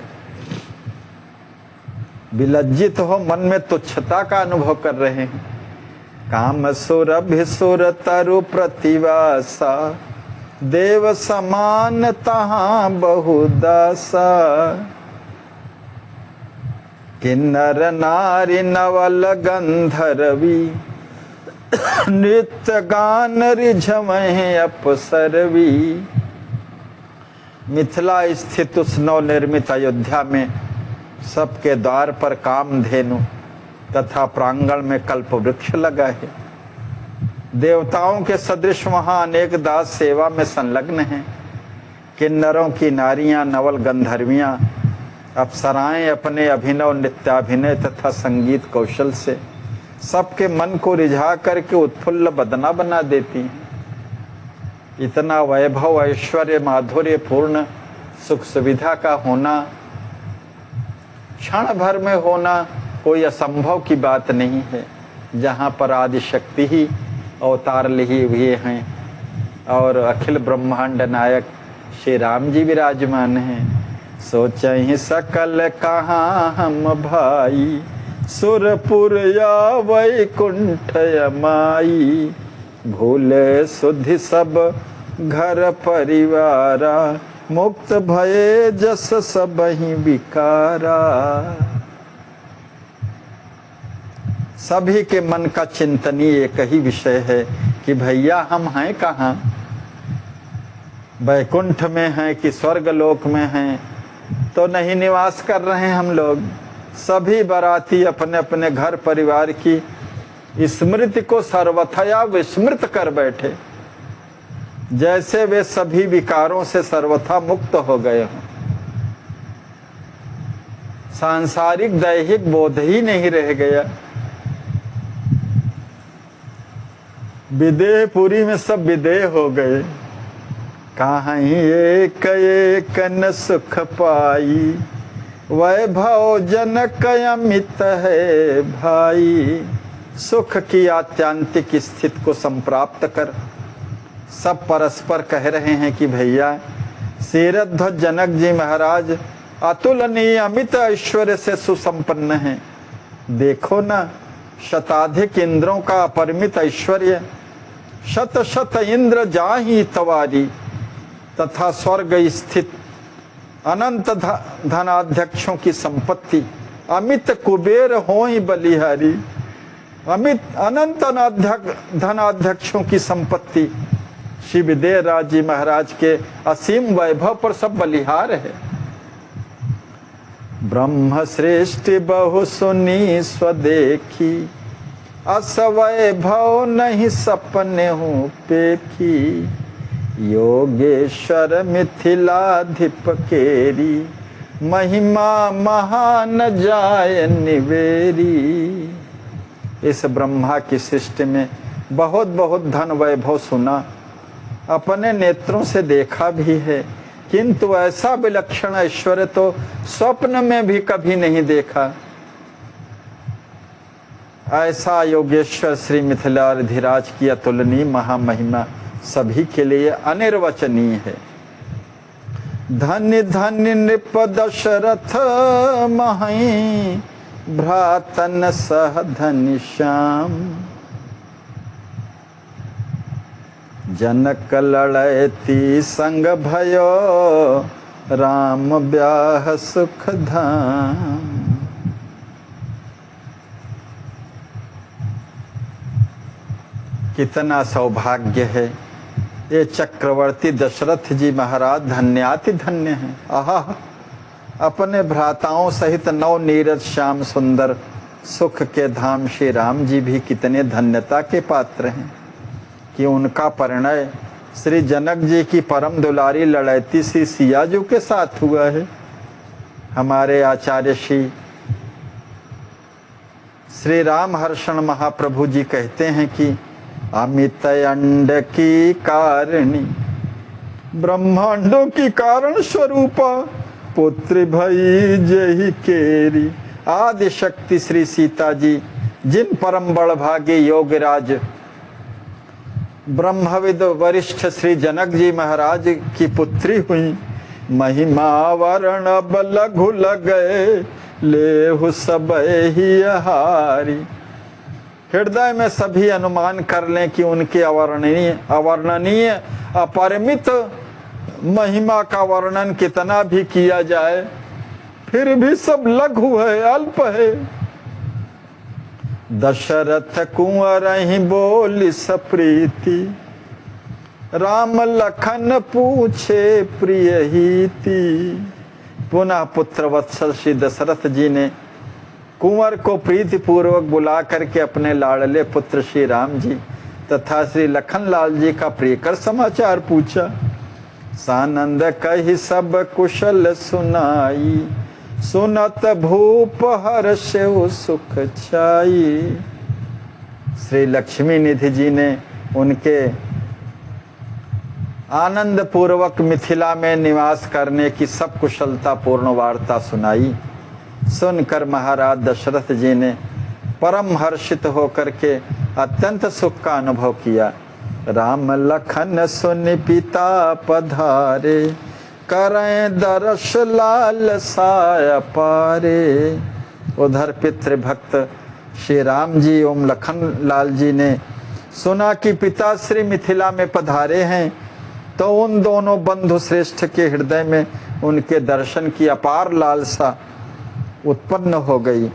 विलज्जित हो, मन में तुच्छता का अनुभव कर रहे हैं। काम सुर भिसुर तरु प्रतिवासा, देव समान तहाँ बहुदासा। किन्नर नारी नवल गंधर्वी, नृत्य गान रिझमहि अप्सरवी। मिथिला स्थित उस नवनिर्मित अयोध्या में सबके द्वार पर कामधेनु तथा प्रांगण में कल्प वृक्ष लगा है। देवताओं के सदृश वहां अनेक दास सेवा में संलग्न हैं। किन्नरों की नारियां, नवल गंधर्वियां, अप्सराएं अपने अभिनव नृत्याभिनय तथा संगीत कौशल से सबके मन को रिझा करके उत्फुल्ल बदना बना देती हैं। इतना वैभव, ऐश्वर्य, माधुर्य पूर्ण सुख सुविधा का होना, क्षण भर में होना कोई असंभव की बात नहीं है। जहाँ पर आदि शक्ति ही अवतार लिए हुए हैं और अखिल ब्रह्मांड नायक श्री राम जी विराजमान हैं। सोचहि सकल कहाँ हम भाई, सुरपुर या वैकुंठ यमाई। भूले सुधि सब घर परिवारा, मुक्त भये जस सबहि विकारा। सभी के मन का चिंतनीय एक ही विषय है कि भैया हम हैं कहाँ, वैकुंठ में हैं कि स्वर्गलोक में हैं। तो नहीं निवास कर रहे हैं हम लोग। सभी बाराती अपने अपने घर परिवार की स्मृति को सर्वथा विस्मृत कर बैठे, जैसे वे सभी विकारों से सर्वथा मुक्त हो गए हों। सांसारिक दैहिक बोध ही नहीं रह गया। विदेहपुरी में सब विदेह हो गए। कहीं एक एक न सुख पाई, वैभव जनक अमित है भाई। सुख की आत्यांतिक स्थिति को संप्राप्त कर सब परस्पर कह रहे हैं कि भैया शीरध्वज जनक जी महाराज अतुलनीय अमित ऐश्वर्य से सुसंपन्न हैं। देखो ना, शताधिक इंद्रों का अपरिमित ऐश्वर्य, शत शत इंद्र जाहि तवारी, तथा स्वर्ग स्थित अनंत धनाध्यक्षों की संपत्ति, अमित कुबेर हो ही बलिहारी। अमित अनंत धनाध्यक्षों की संपत्ति श्री विदेह राज जी महाराज के असीम वैभव पर सब बलिहार है। ब्रह्म श्रेष्ठ बहु सुनी स्वदेखी, अस वैभव नहीं सपने हूँ पेखी। योगेश्वर मिथिलाधिप केरी, महिमा महान जाय निवेरी। इस ब्रह्मा की सृष्टि में बहुत बहुत धन वैभव सुना, अपने नेत्रों से देखा भी है, किंतु ऐसा विलक्षण ऐश्वर्य तो स्वप्न में भी कभी नहीं देखा। ऐसा योगेश्वर श्री मिथिलाधिराज की अतुलनीय महामहिमा सभी के लिए अनिर्वचनीय है। धन्य धन्य नृप दशरथ महई, भ्रातन सह धन्य श्याम। जनक लड़ैती संग भयो, राम ब्याह सुख धाम। कितना सौभाग्य है, ये चक्रवर्ती दशरथ जी महाराज धन्याति धन्य हैं। आहा, अपने भ्राताओं सहित नव नीरज श्याम सुंदर सुख के धाम श्री राम जी भी कितने धन्यता के पात्र हैं कि उनका परिणय श्री जनक जी की परम दुलारी लड़ैती सी सियाजू के साथ हुआ है। हमारे आचार्य श्री राम हर्षण महाप्रभु जी कहते हैं कि अमित अंड की कारिणी, ब्रह्मांडों की कारण स्वरूपा, पुत्र भई जही केरी। आदि शक्ति श्री सीता जी जिन परम बड़ भागे योगराज ब्रह्मविद वरिष्ठ श्री जनक जी महाराज की पुत्री हुई, महिमा वर्ण बल लघु लगे, लेहु सब ही हारी। हृदय में सभी अनुमान कर लें कि उनके अवर्णनीय अपरिमित महिमा का वर्णन कितना भी किया जाए फिर भी सब लघु है, अल्प है। दशरथ कुंवर ही बोली सप्रीति, राम लखन पूछे प्रिय हिति। पुनः पुत्र वत्सल श्री दशरथ जी ने कुंवर को प्रीति पूर्वक बुला करके अपने लाडले पुत्र श्री राम जी तथा श्री लखनलाल जी का प्रियकर समाचार पूछा। सानंद कही सब कुशल सुनाई, सुनत भूप हर्ष सुख छाई। श्री लक्ष्मी निधि जी ने उनके आनंद पूर्वक मिथिला में निवास करने की सब कुशलता पूर्ण वार्ता सुनाई। सुनकर महाराज दशरथ जी ने परम हर्षित होकर के अत्यंत सुख का अनुभव किया। राम लखन सुनि पिता पधारे, करें दर्श लाल साय पारे। उधर पितृभक्त श्री राम जी एवं लखन लाल जी ने सुना कि पिता श्री मिथिला में पधारे हैं, तो उन दोनों बंधु श्रेष्ठ के हृदय में उनके दर्शन की अपार लालसा उत्पन्न हो गई।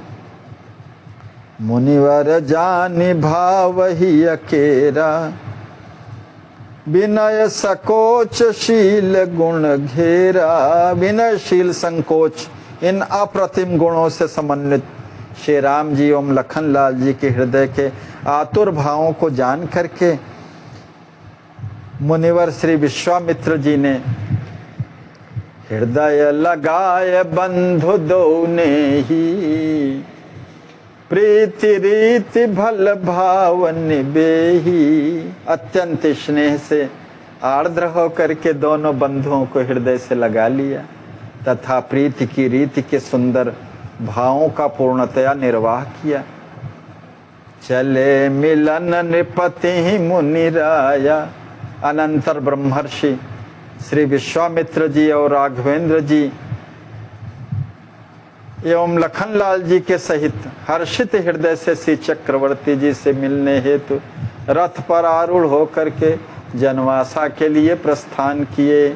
मुनिवर जानि भाव ही अकेरा, विनय सकोच शील गुण घेरा। विनयशील संकोच इन अप्रतिम गुणों से समन्वित श्री राम जी एवं लखनलाल जी के हृदय के आतुर भावों को जान करके मुनिवर श्री विश्वामित्र जी ने हृदय लगाए बंधु दोने ही, प्रीति रीति भल भाव निबेही। अत्यंत स्नेह से आर्द्र होकर के दोनों बंधुओं को हृदय से लगा लिया तथा प्रीति की रीति के सुंदर भावों का पूर्णतया निर्वाह किया। चले मिलन नृपति मुनि राया। अनंतर ब्रह्मर्षि श्री विश्वामित्र जी और राघवेंद्र जी एवं लखनलाल जी के सहित हर्षित हृदय से श्री चक्रवर्ती जी से मिलने हेतु रथ पर आरूढ़ होकर के जनवासा के लिए प्रस्थान किए।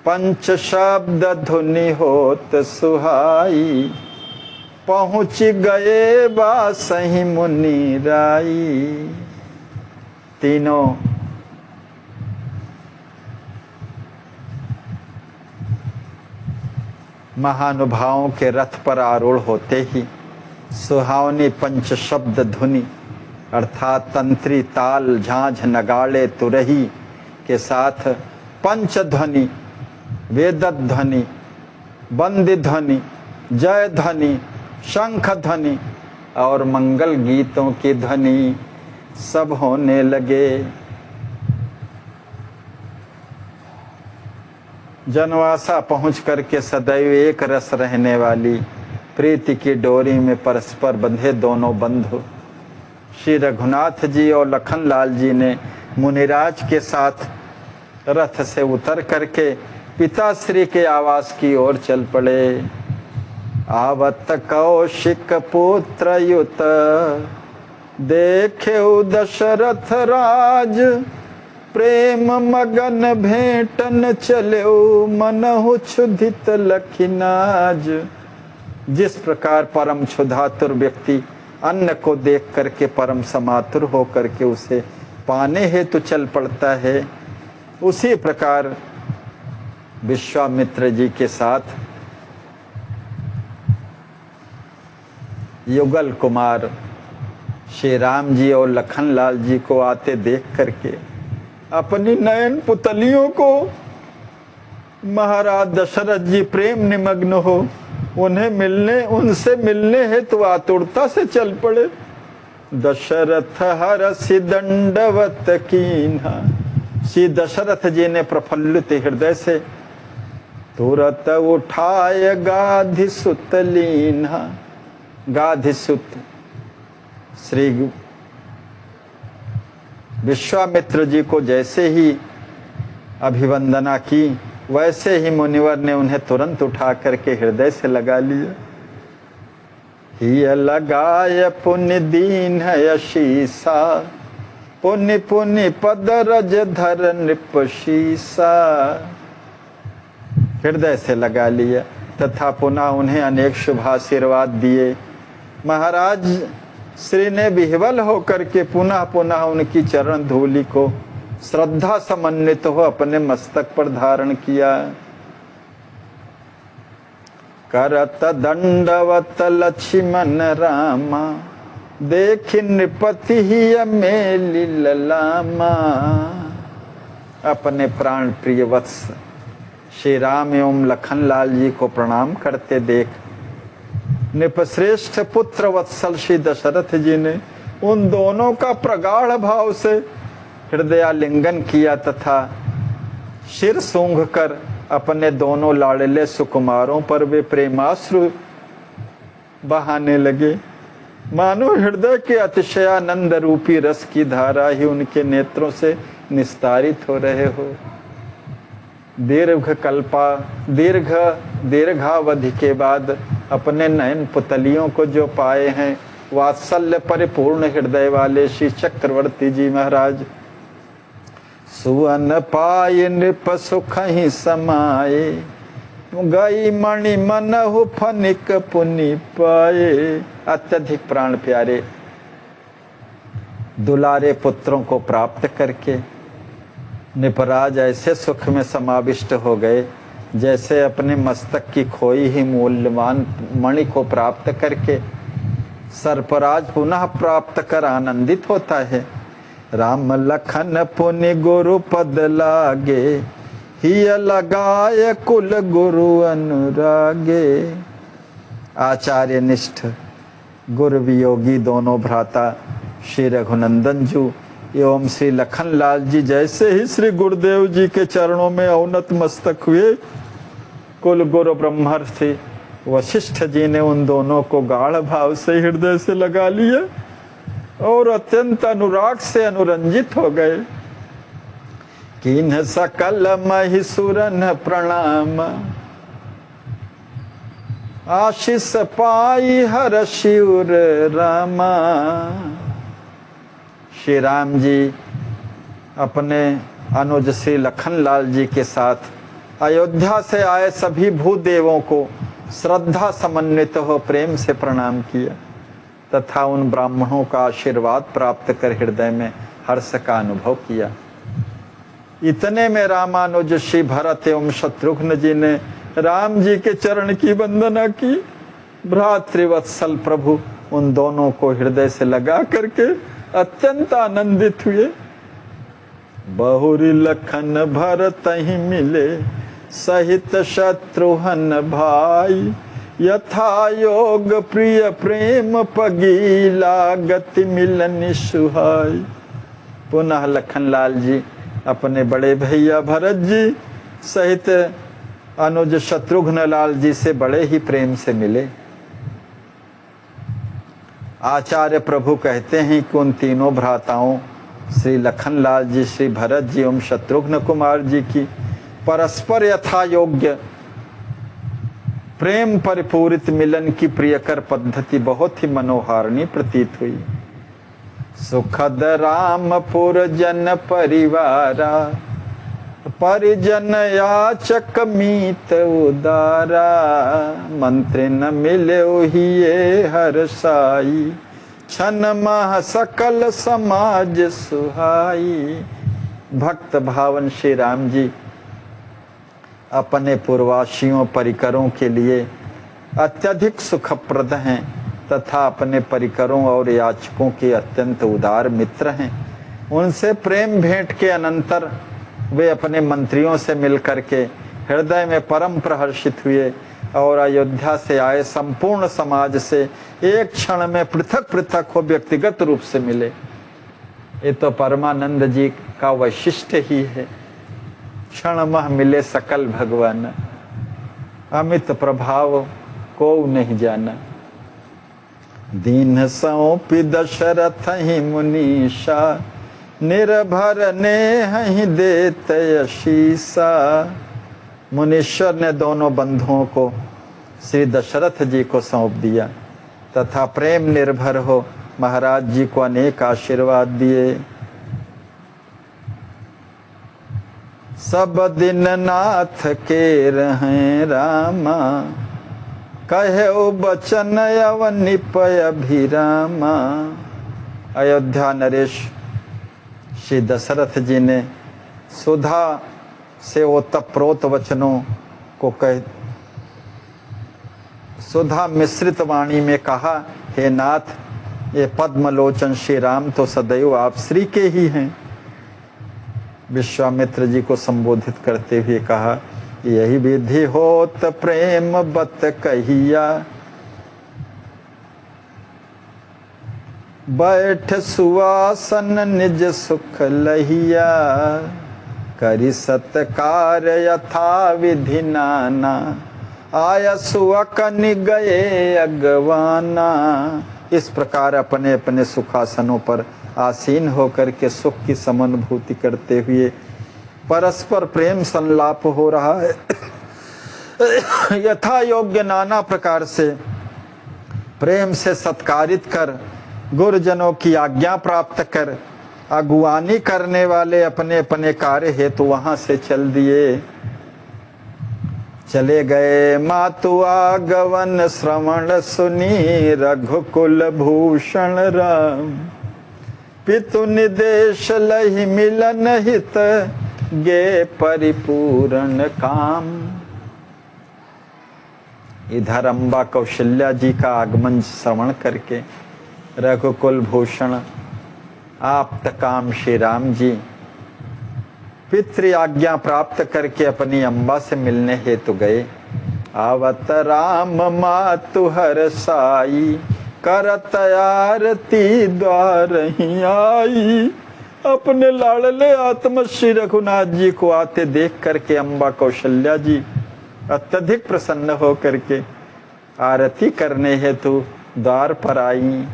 पंच शब्द धुनि होत सुहाई, पहुँच गए बासहि मुनि राई। तीनों महानुभावों के रथ पर आरूढ़ होते ही सुहावनी पंच शब्द धुनि अर्थात तंत्री ताल झांझ नगाड़े तुरही के साथ पंच ध्वनि, वेद ध्वनि, बंदी ध्वनि, जय ध्वनि, शंख ध्वनि और मंगल गीतों की ध्वनि सब होने लगे। जनवासा पहुँच करके सदैव एक रस रहने वाली प्रीति की डोरी में परस्पर बंधे दोनों बंधु श्री रघुनाथ जी और लखनलाल जी ने मुनिराज के साथ रथ से उतर करके पिताश्री के आवास की ओर चल पड़े। आवत कौशिक पुत्र युत, देखे दशरथ राज। प्रेम मगन भेंटन चलो, मनहु क्षुधित लखिनाज। जिस प्रकार परम क्षुधातुर व्यक्ति अन्न को देख करके परम समातुर हो करके उसे पाने हेतु चल पड़ता है, उसी प्रकार विश्वामित्र जी के साथ युगल कुमार श्री राम जी और लखनलाल जी को आते देख करके अपनी नयन पुतलियों को महाराज दशरथ जी प्रेम निमग्न हो उनसे मिलने हेतु आतुरता से चल पड़े। दशरथ हरसि दंडवत कीन्हा। श्री दशरथ जी ने प्रफुल्लित हृदय से तुरत उठाय गाधिसुत लीन्हा। गाधिसुत श्री विश्वामित्र जी को जैसे ही अभिवंदना की वैसे ही मुनिवर ने उन्हें तुरंत उठा करके हृदय से लगा लिया। हिय लगाय पुण्य दीन यशीसा, पुण्य पुण्य पद रज धर नृपशीसा। हृदय से लगा लिया तथा पुनः उन्हें अनेक शुभाशीर्वाद दिए। महाराज श्री ने विह्वल होकर के पुनः पुनः उनकी चरण धूलि को श्रद्धा समन्वित हो अपने मस्तक पर धारण किया। करत दंडवत लक्ष्मण रामा, देख नृपति ही मेलि ललामा। अपने प्राण प्रिय वत्स श्री राम एवं लखनलाल जी को प्रणाम करते देख नृपश्रेष्ठ पुत्र वत्सल श्री दशरथ जी ने उन दोनों का प्रगाढ़ भाव से हृदयालिंगन किया तथा सिर सूंघ कर अपने दोनों लाडले सुकुमारों पर वे प्रेमाश्रु बहाने लगे। मानो हृदय के अतिशयानंद रूपी रस की धारा ही उनके नेत्रों से निस्तारित हो रहे हो। दीर्घावधि के बाद अपने नयन पुतलियों को जो पाए हैं, वात्सल्य परिपूर्ण हृदय वाले श्री चक्रवर्ती जी महाराज, सुअन पाय नृप सुख ही समाये, गई मणि मनहु फनिक पुनि पाए। अत्यधिक प्राण प्यारे दुलारे पुत्रों को प्राप्त करके नृपराज ऐसे सुख में समाविष्ट हो गए जैसे अपने मस्तक की खोई ही मूल्यवान मणि को प्राप्त करके सर्पराज पुनः प्राप्त कर आनंदित होता है। राम लखन पुनि गुरु पद लागे, हिय लगाय कुल गुरु अनुरागे। आचार्य निष्ठ गुरु वियोगी दोनों भ्राता श्री रघुनंदन जी एवं श्री लखनलाल जी जैसे ही श्री गुरुदेव जी के चरणों में अवनत मस्तक हुए, कुल गुरु ब्रह्मर्षि वशिष्ठ जी ने उन दोनों को गाढ़ भाव से हृदय से लगा लिया और अत्यंत अनुराग से अनुरंजित हो गए। किन्ह सकल महिसुरन प्रणाम, आशीष पाई हर शिवर रामा। श्री राम जी अपने अनुज श्री लखनलाल जी के साथ अयोध्या से आए सभी भूदेवों को श्रद्धा समन्वित हो प्रेम से प्रणाम किया तथा उन ब्राह्मणों का आशीर्वाद प्राप्त कर हृदय में हर्ष का अनुभव किया। इतने में रामानुज श्री भरत एवं शत्रुघ्न जी ने राम जी के चरण की वंदना की। भ्रातृवत्सल प्रभु उन दोनों को हृदय से लगा करके अत्यंत आनंदित हुए। बहुरी लखन भरत ही मिले, सहित शत्रुघ्न भाई, यथा योग प्रिय प्रेम पगी, लागति मिलन सुहाई। पुनः लखनलाल जी अपने बड़े भैया भरत जी सहित अनुज शत्रुघ्न लाल जी से बड़े ही प्रेम से मिले। आचार्य प्रभु कहते हैं कि उन तीनों भ्राताओं श्री लखनलाल जी, श्री भरत जी एवं शत्रुघ्न कुमार जी की परस्पर यथा योग्य प्रेम परिपूरित मिलन की प्रियकर पद्धति बहुत ही मनोहारिणी प्रतीत हुई। सुखद रामपुर जन परिवारा, परिजन याचक मीत उदारा, मंत्री न मिले हिये हर साई, छन मह सकल समाज सुहाई। भक्त भावन श्री राम जी अपने पूर्वासियों परिकरों के लिए अत्यधिक सुखप्रद हैं तथा अपने परिकरों और याचकों के अत्यंत उदार मित्र हैं। उनसे प्रेम भेंट के अनंतर वे अपने मंत्रियों से मिलकर के हृदय में परम प्रहर्षित हुए और अयोध्या से आए संपूर्ण समाज से एक क्षण में पृथक पृथक हो व्यक्तिगत रूप से मिले। ये तो परमानंद जी का वैशिष्ट्य ही है। क्षण मह मिले सकल भगवान, अमित प्रभाव को नहीं जाना। दीन सौंपी दशरथ ही मुनीषा, निर्भर ने ही देत यशीसा। मुनीश्वर ने दोनों बंधुओं को श्री दशरथ जी को सौंप दिया तथा प्रेम निर्भर हो। महाराज जी को अनेक आशीर्वाद दिए। सब दिन नाथ के रहें रामा, कहे बचन अवनिपय अभिरामा। अयोध्या नरेश श्री दशरथ जी ने सुधा से ओतप्रोत वचनों को कह सुधा मिश्रित वाणी में कहा, हे नाथ, ये पद्मलोचन श्री राम तो सदैव आप श्री के ही हैं। विश्वामित्र जी को संबोधित करते हुए कहा, यही विधि होत प्रेम बत कहिया, बैठ सुवासन निज सुख लहिया, करि सत्कार यथा विधि नाना, आया सुअकन गए अगवाना। इस प्रकार अपने अपने सुखासनों पर आसीन होकर के सुख की समानुभूति करते हुए परस्पर प्रेम संलाप हो रहा है। यथा योग्य नाना प्रकार से प्रेम से सत्कारित कर, गुरुजनों की आज्ञा प्राप्त कर, अगुवानी करने वाले अपने अपने कार्य हेतु वहां से चल दिए। चले गए मातु आगवन श्रवण सुनी, रघुकुल भूषण राम, पितु निदेश लहि मिलन हित, गे परिपूर्ण काम। इधर अम्बा कौशल्या जी का आगमन श्रवण करके रघुकुल भूषण आप्त काम श्री राम जी पितृ आज्ञा प्राप्त करके अपनी अम्बा से मिलने हेतु गए। आवत राम मातु हर साई, करत आरती द्वार ही आई। अपने लाडले आत्मा श्री रघुनाथ जी को आते देख करके अम्बा कौशल्या जी अत्यधिक प्रसन्न हो करके आरती करने हेतु द्वार पर आई।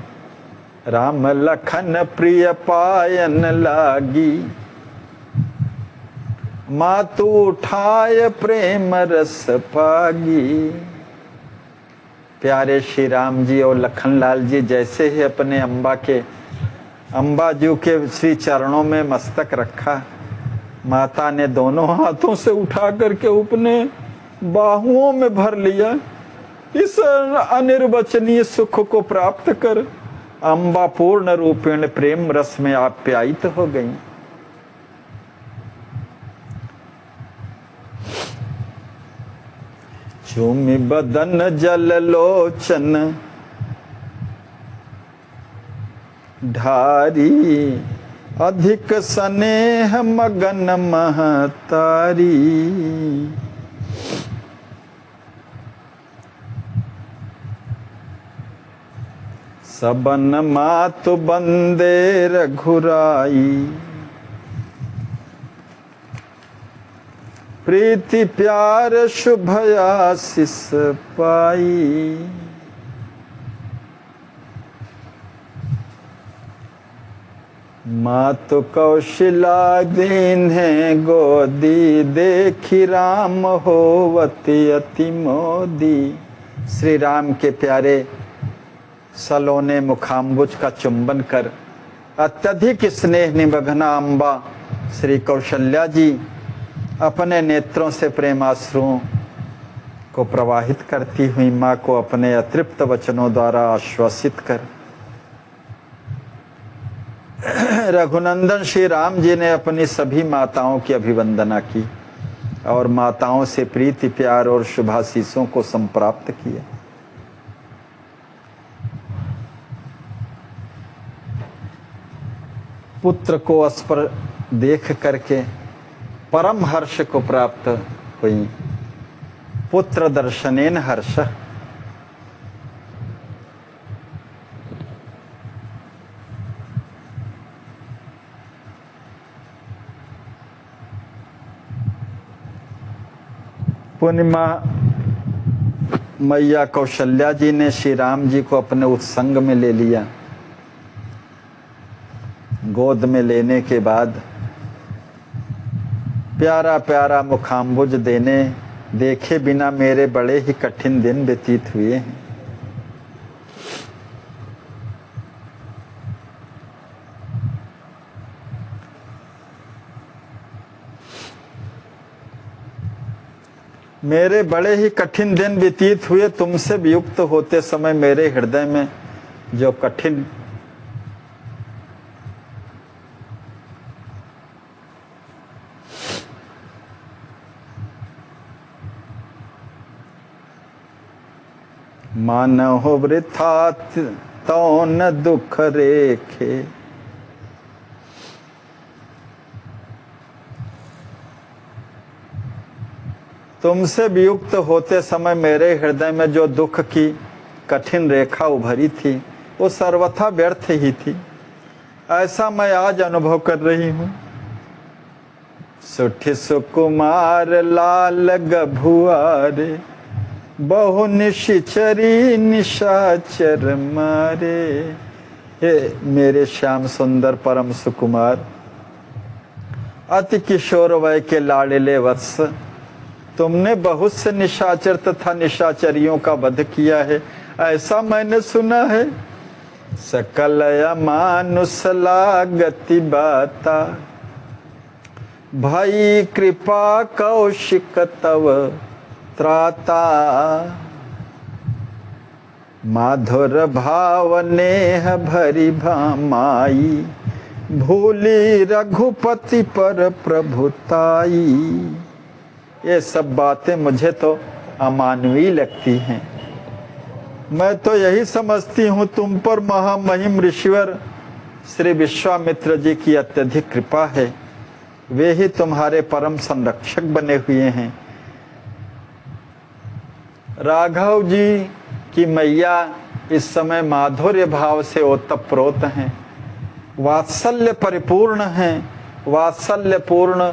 राम लखन प्रिय पायन लागी, मातु उठाय प्रेम रस पागी। प्यारे श्री राम जी और लखनलाल जी जैसे ही अपने अम्बा जी के श्री चरणों में मस्तक रखा, माता ने दोनों हाथों से उठा करके अपने बाहुओं में भर लिया। इस अनिर्वचनीय सुख को प्राप्त कर अम्बा पूर्ण रूपेण प्रेम रस में आप्यायित हो गई। चूमि बदन जल लोचन ढारी, अधिक स्नेह मगन महतारी। सबन मातु बंदे रघुराई, प्रीति प्यार शुभ आशीष पाई। मातु कौशला दीन है गोदी, देखी राम होवती अति मोदी। श्री राम के प्यारे सलोने मुखाम्बुज का चुंबन कर अत्यधिक स्नेह निमग्ना अम्बा श्री कौशल्या जी अपने नेत्रों से प्रेमाश्रुओं को प्रवाहित करती हुई माँ को अपने अतृप्त वचनों द्वारा आश्वासित कर रघुनंदन श्री राम जी ने अपनी सभी माताओं की अभिवंदना की और माताओं से प्रीति प्यार और शुभाशीषों को संप्राप्त किया। पुत्र को अस्पर देख करके परम हर्ष को प्राप्त हुई। पुत्र दर्शनेन हर्ष। पूर्णिमा मैया कौशल्या जी ने श्री राम जी को अपने उत्संग में ले लिया। गोद में लेने के बाद प्यारा प्यारा मुखाम्बुज देखे बिना मेरे बड़े ही कठिन दिन व्यतीत हुए हैं। मेरे बड़े ही कठिन दिन व्यतीत हुए तुमसे वियुक्त होते समय मेरे हृदय में जो कठिन मानहो वृथा तो न दुख रेखे। तुमसे वियुक्त होते समय मेरे हृदय में जो दुख की कठिन रेखा उभरी थी वो सर्वथा व्यर्थ ही थी, ऐसा मैं आज अनुभव कर रही हूँ। सुठी सुकुमार लाल गभुआरे बहु निशिचरी निशाचर मारे। हे मेरे श्याम सुंदर परम सुकुमार, अति किशोर वय के लाडले वत्स, तुमने बहुत से निशाचर तथा निशाचरियों का वध किया है, ऐसा मैंने सुना है। सकल मानुष लागति बाता, भाई कृपा कौशिक तव त्राता। माधुर भाव नेह भरी भामाई, भूली रघुपति पर प्रभुताई। ये सब बातें मुझे तो अमानवीय लगती हैं। मैं तो यही समझती हूँ तुम पर महामहिम ऋषिवर श्री विश्वामित्र जी की अत्यधिक कृपा है, वे ही तुम्हारे परम संरक्षक बने हुए हैं। राघव जी की मैया इस समय माधुर्य भाव से ओतप्रोत हैं, वात्सल्य परिपूर्ण हैं। वात्सल्यपूर्ण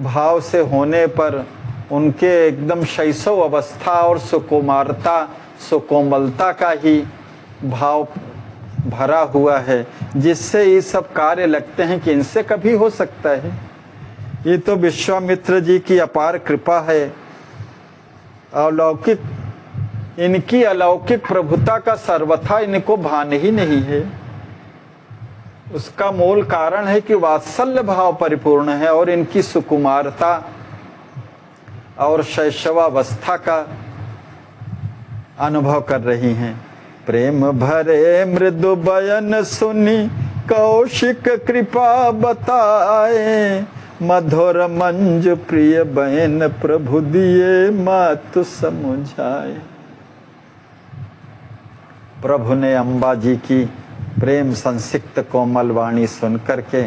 भाव से होने पर उनके एकदम शैशव अवस्था और सुकुमारता सुकोमलता का ही भाव भरा हुआ है, जिससे ये सब कार्य लगते हैं कि इनसे कभी हो सकता है। ये तो विश्वामित्र जी की अपार कृपा है। अलौकिक, इनकी अलौकिक प्रभुता का सर्वथा इनको भान ही नहीं है। उसका मूल कारण है कि वात्सल्य भाव परिपूर्ण है और इनकी सुकुमारता और शैशवावस्था का अनुभव कर रही हैं। प्रेम भरे मृदु बयन सुनी कौशिक कृपा बताए, मधुर मंज प्रिय बहन प्रभु दिए मातु समुझाए। प्रभु ने अम्बा जी की प्रेम संसिक्त कोमल वाणी सुनकर के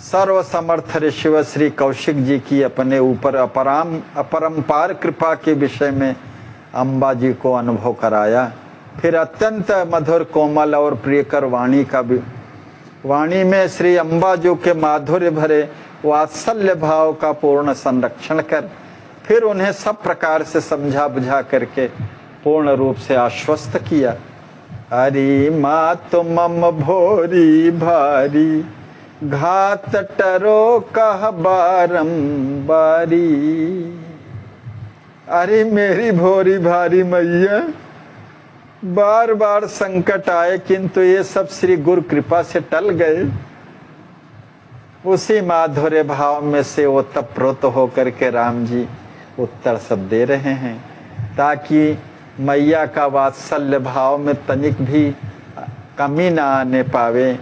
सर्व समर्थ ऋषिवर श्री कौशिक जी की अपने ऊपर अपरंपार कृपा के विषय में अम्बा जी को अनुभव कराया। फिर अत्यंत मधुर कोमल और प्रियकर वाणी में श्री अम्बा जी के माधुर्य भरे वात्सल्य भाव का पूर्ण संरक्षण कर फिर उन्हें सब प्रकार से समझा बुझा करके पूर्ण रूप से आश्वस्त किया। अरे माँ तुम भोरी भारी घात टरो कह बारंबारी। अरे मेरी भोरी भारी मैया, बार बार संकट आए किंतु ये सब श्री गुरु कृपा से टल गए। उसी माधुर्य भाव में से ओतप्रोत होकर के राम जी उत्तर सब दे रहे हैं, ताकि मैया का वात्सल्य भाव में तनिक भी कमी ना आने पावे।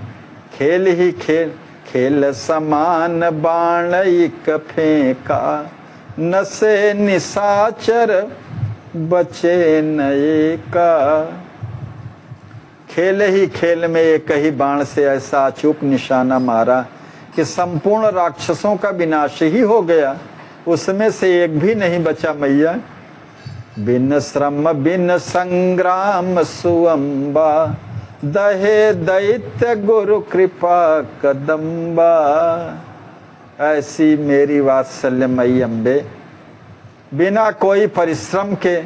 खेल ही खेल, खेल समान बाण एक फेंका, नसे निशाचर बचे नए का। खेल ही खेल में एक ही बाण से ऐसा अचूक निशाना मारा कि संपूर्ण राक्षसों का विनाश ही हो गया, उसमें से एक भी नहीं बचा मैया। बिन श्रम बिन संग्राम सुअम्बा, दहे दैत्य गुरु कृपा कदम्बा। ऐसी मेरी वात्सल्यमयी अम्बे, बिना कोई परिश्रम के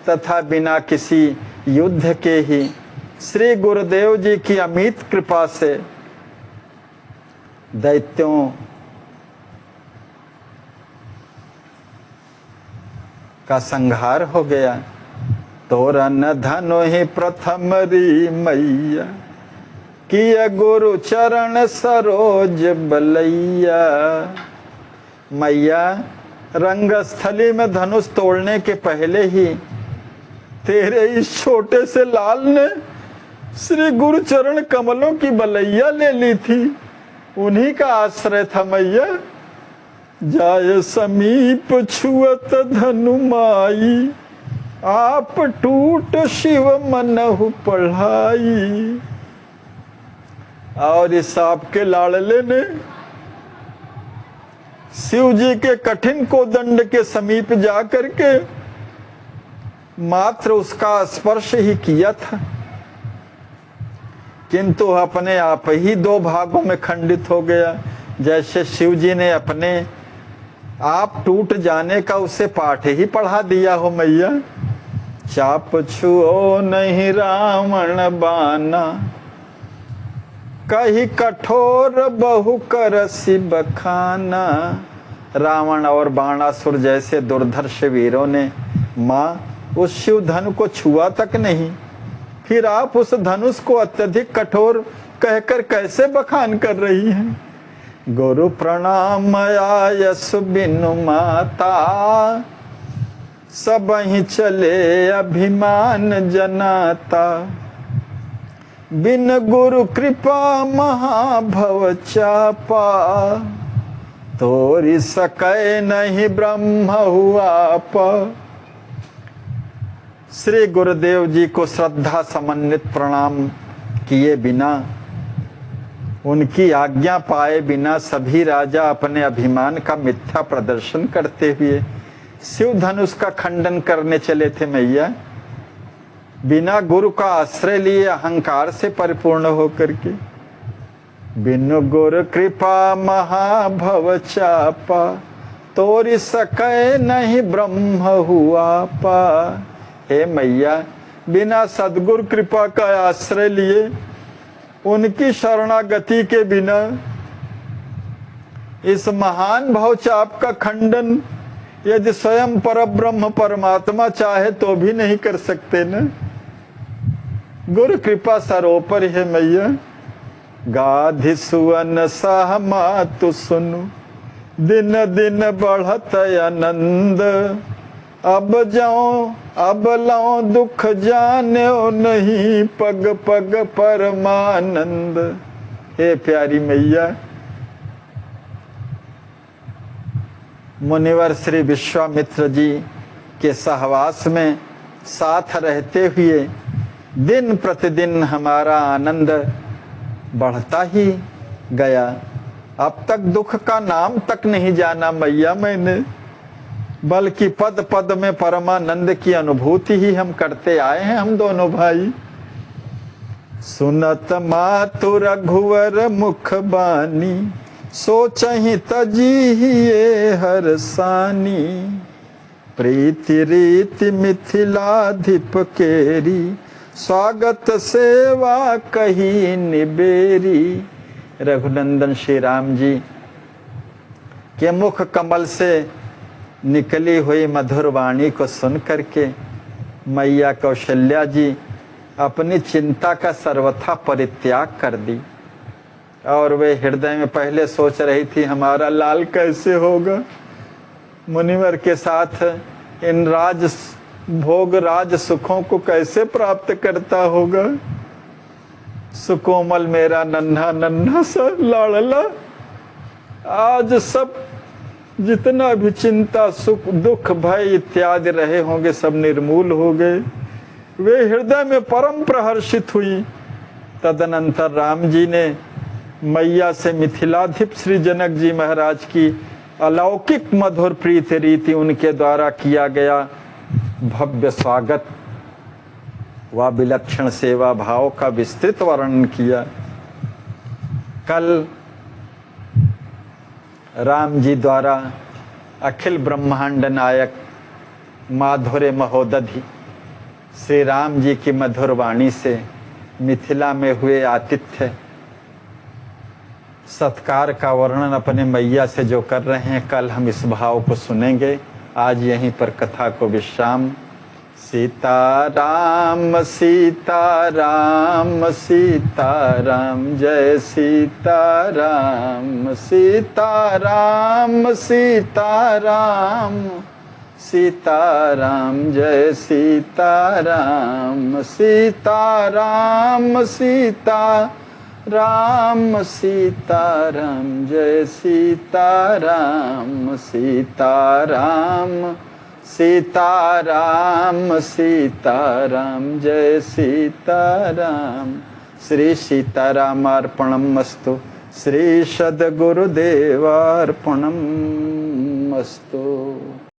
तथा बिना किसी युद्ध के ही श्री गुरुदेव जी की अमित कृपा से दैत्यों का संहार हो गया। तोरन धनो ही प्रथम री मैया, किया गुरु चरण सरोज बलैया। मैया रंगस्थली में धनुष तोड़ने के पहले ही तेरे इस छोटे से लाल ने श्री गुरु चरण कमलों की बलैया ले ली थी। उन्हीं का आश्रय था मैया। जाय समीप छुअत धनु माई, आप टूट शिव मनहु पढ़ाई। और इस आपके लाडले ने शिव जी के कठिन कोदंड के समीप जा करके मात्र उसका स्पर्श ही किया था, किंतु अपने आप ही दो भागों में खंडित हो गया। जैसे शिव जी ने अपने आप टूट जाने का उसे पाठ ही पढ़ा दिया हो मैया। चाप छुओ नहीं रावण बाना, कही कठोर बहु करसी बखाना। रावण और बाणासुर जैसे दुर्धर्ष वीरों ने माँ उस शिव धनु को छुआ तक नहीं, फिर आप उस धनुष को अत्यधिक कठोर कहकर कैसे बखान कर रही हैं। गुरु प्रणाम आयसु बिनु माता, सब ही चले अभिमान जनाता। बिन गुरु कृपा महाभव चापा, तोरी सकै नहीं ब्रह्म हुआ पा। श्री गुरुदेव जी को श्रद्धा समन्वित प्रणाम किए बिना, उनकी आज्ञा पाए बिना सभी राजा अपने अभिमान का मिथ्या प्रदर्शन करते हुए शिव धनुष का खंडन करने चले थे मैया। बिना गुरु का आश्रय लिए अहंकार से परिपूर्ण होकर के। बिनु गुरु कृपा महाभव चापा, तोरी सकै नहीं ब्रह्म हुआ पा। हे मैया, बिना सदगुरु कृपा का आश्रय लिए, उनकी शरणागति के बिना इस महान भवचाप का खंडन यदि स्वयं परब्रह्म परमात्मा चाहे तो भी नहीं कर सकते न। गुरु कृपा सरोपर है मैया। गाधि सुवन सह मातु सुनु, दिन दिन बढ़त आनंद। अब जाओ अब लाओ दुख जान्यो नहीं, पग पग परमानंद। हे प्यारी मैया, मुनिवर श्री विश्वामित्र जी के सहवास में साथ रहते हुए दिन प्रतिदिन हमारा आनंद बढ़ता ही गया। अब तक दुख का नाम तक नहीं जाना मैया मैंने, बल्कि पद पद में परमानंद की अनुभूति ही हम करते आए हैं हम दोनों भाई। सुनत मातु रघुवर मुख बानी, सोचहि तजीहिए हर सानी। प्रीति रीति मिथिलाधिप केरी, स्वागत सेवा कही निबेरी। रघुनंदन श्री राम जी के मुख कमल से निकली हुई मधुर वाणी को सुन करके मैया कौशल्या जी अपनी चिंता का सर्वथा परित्याग कर दी और वे हृदय में पहले सोच रही थी हमारा लाल कैसे होगा, मुनिवर के साथ इन राज भोग राज सुखों को कैसे प्राप्त करता होगा। सुकोमल मेरा नन्हा नन्हा सा लाड़ला आज सब जितना भी चिंता सुख दुख भय इत्यादि रहे होंगे सब निर्मूल हो गए। वे हृदय में परम प्रहर्षित हुई। तदनंतर राम जी ने मैया से मिथिलाधिप श्री जनक जी महाराज की अलौकिक मधुर प्रीत रीति उनके द्वारा किया गया भव्य स्वागत व विलक्षण सेवा भाव का विस्तृत वर्णन किया। कल राम जी द्वारा अखिल ब्रह्मांड नायक माधुर्य महोदधि श्री राम जी की मधुर वाणी से मिथिला में हुए आतिथ्य सत्कार का वर्णन अपने मैया से जो कर रहे हैं, कल हम इस भाव को सुनेंगे। आज यहीं पर कथा को विश्राम। सीताराम सीताराम सीताराम जय सीताराम सीताराम सीताराम सीताराम जय सीताराम सीताराम सीताराम सीताराम जय सीताराम सीताराम सीताराम सीताराम जय सीताराम। श्री सीतारामार्पणमस्तु। श्री सद्गुरुदेवार्पणमस्तु।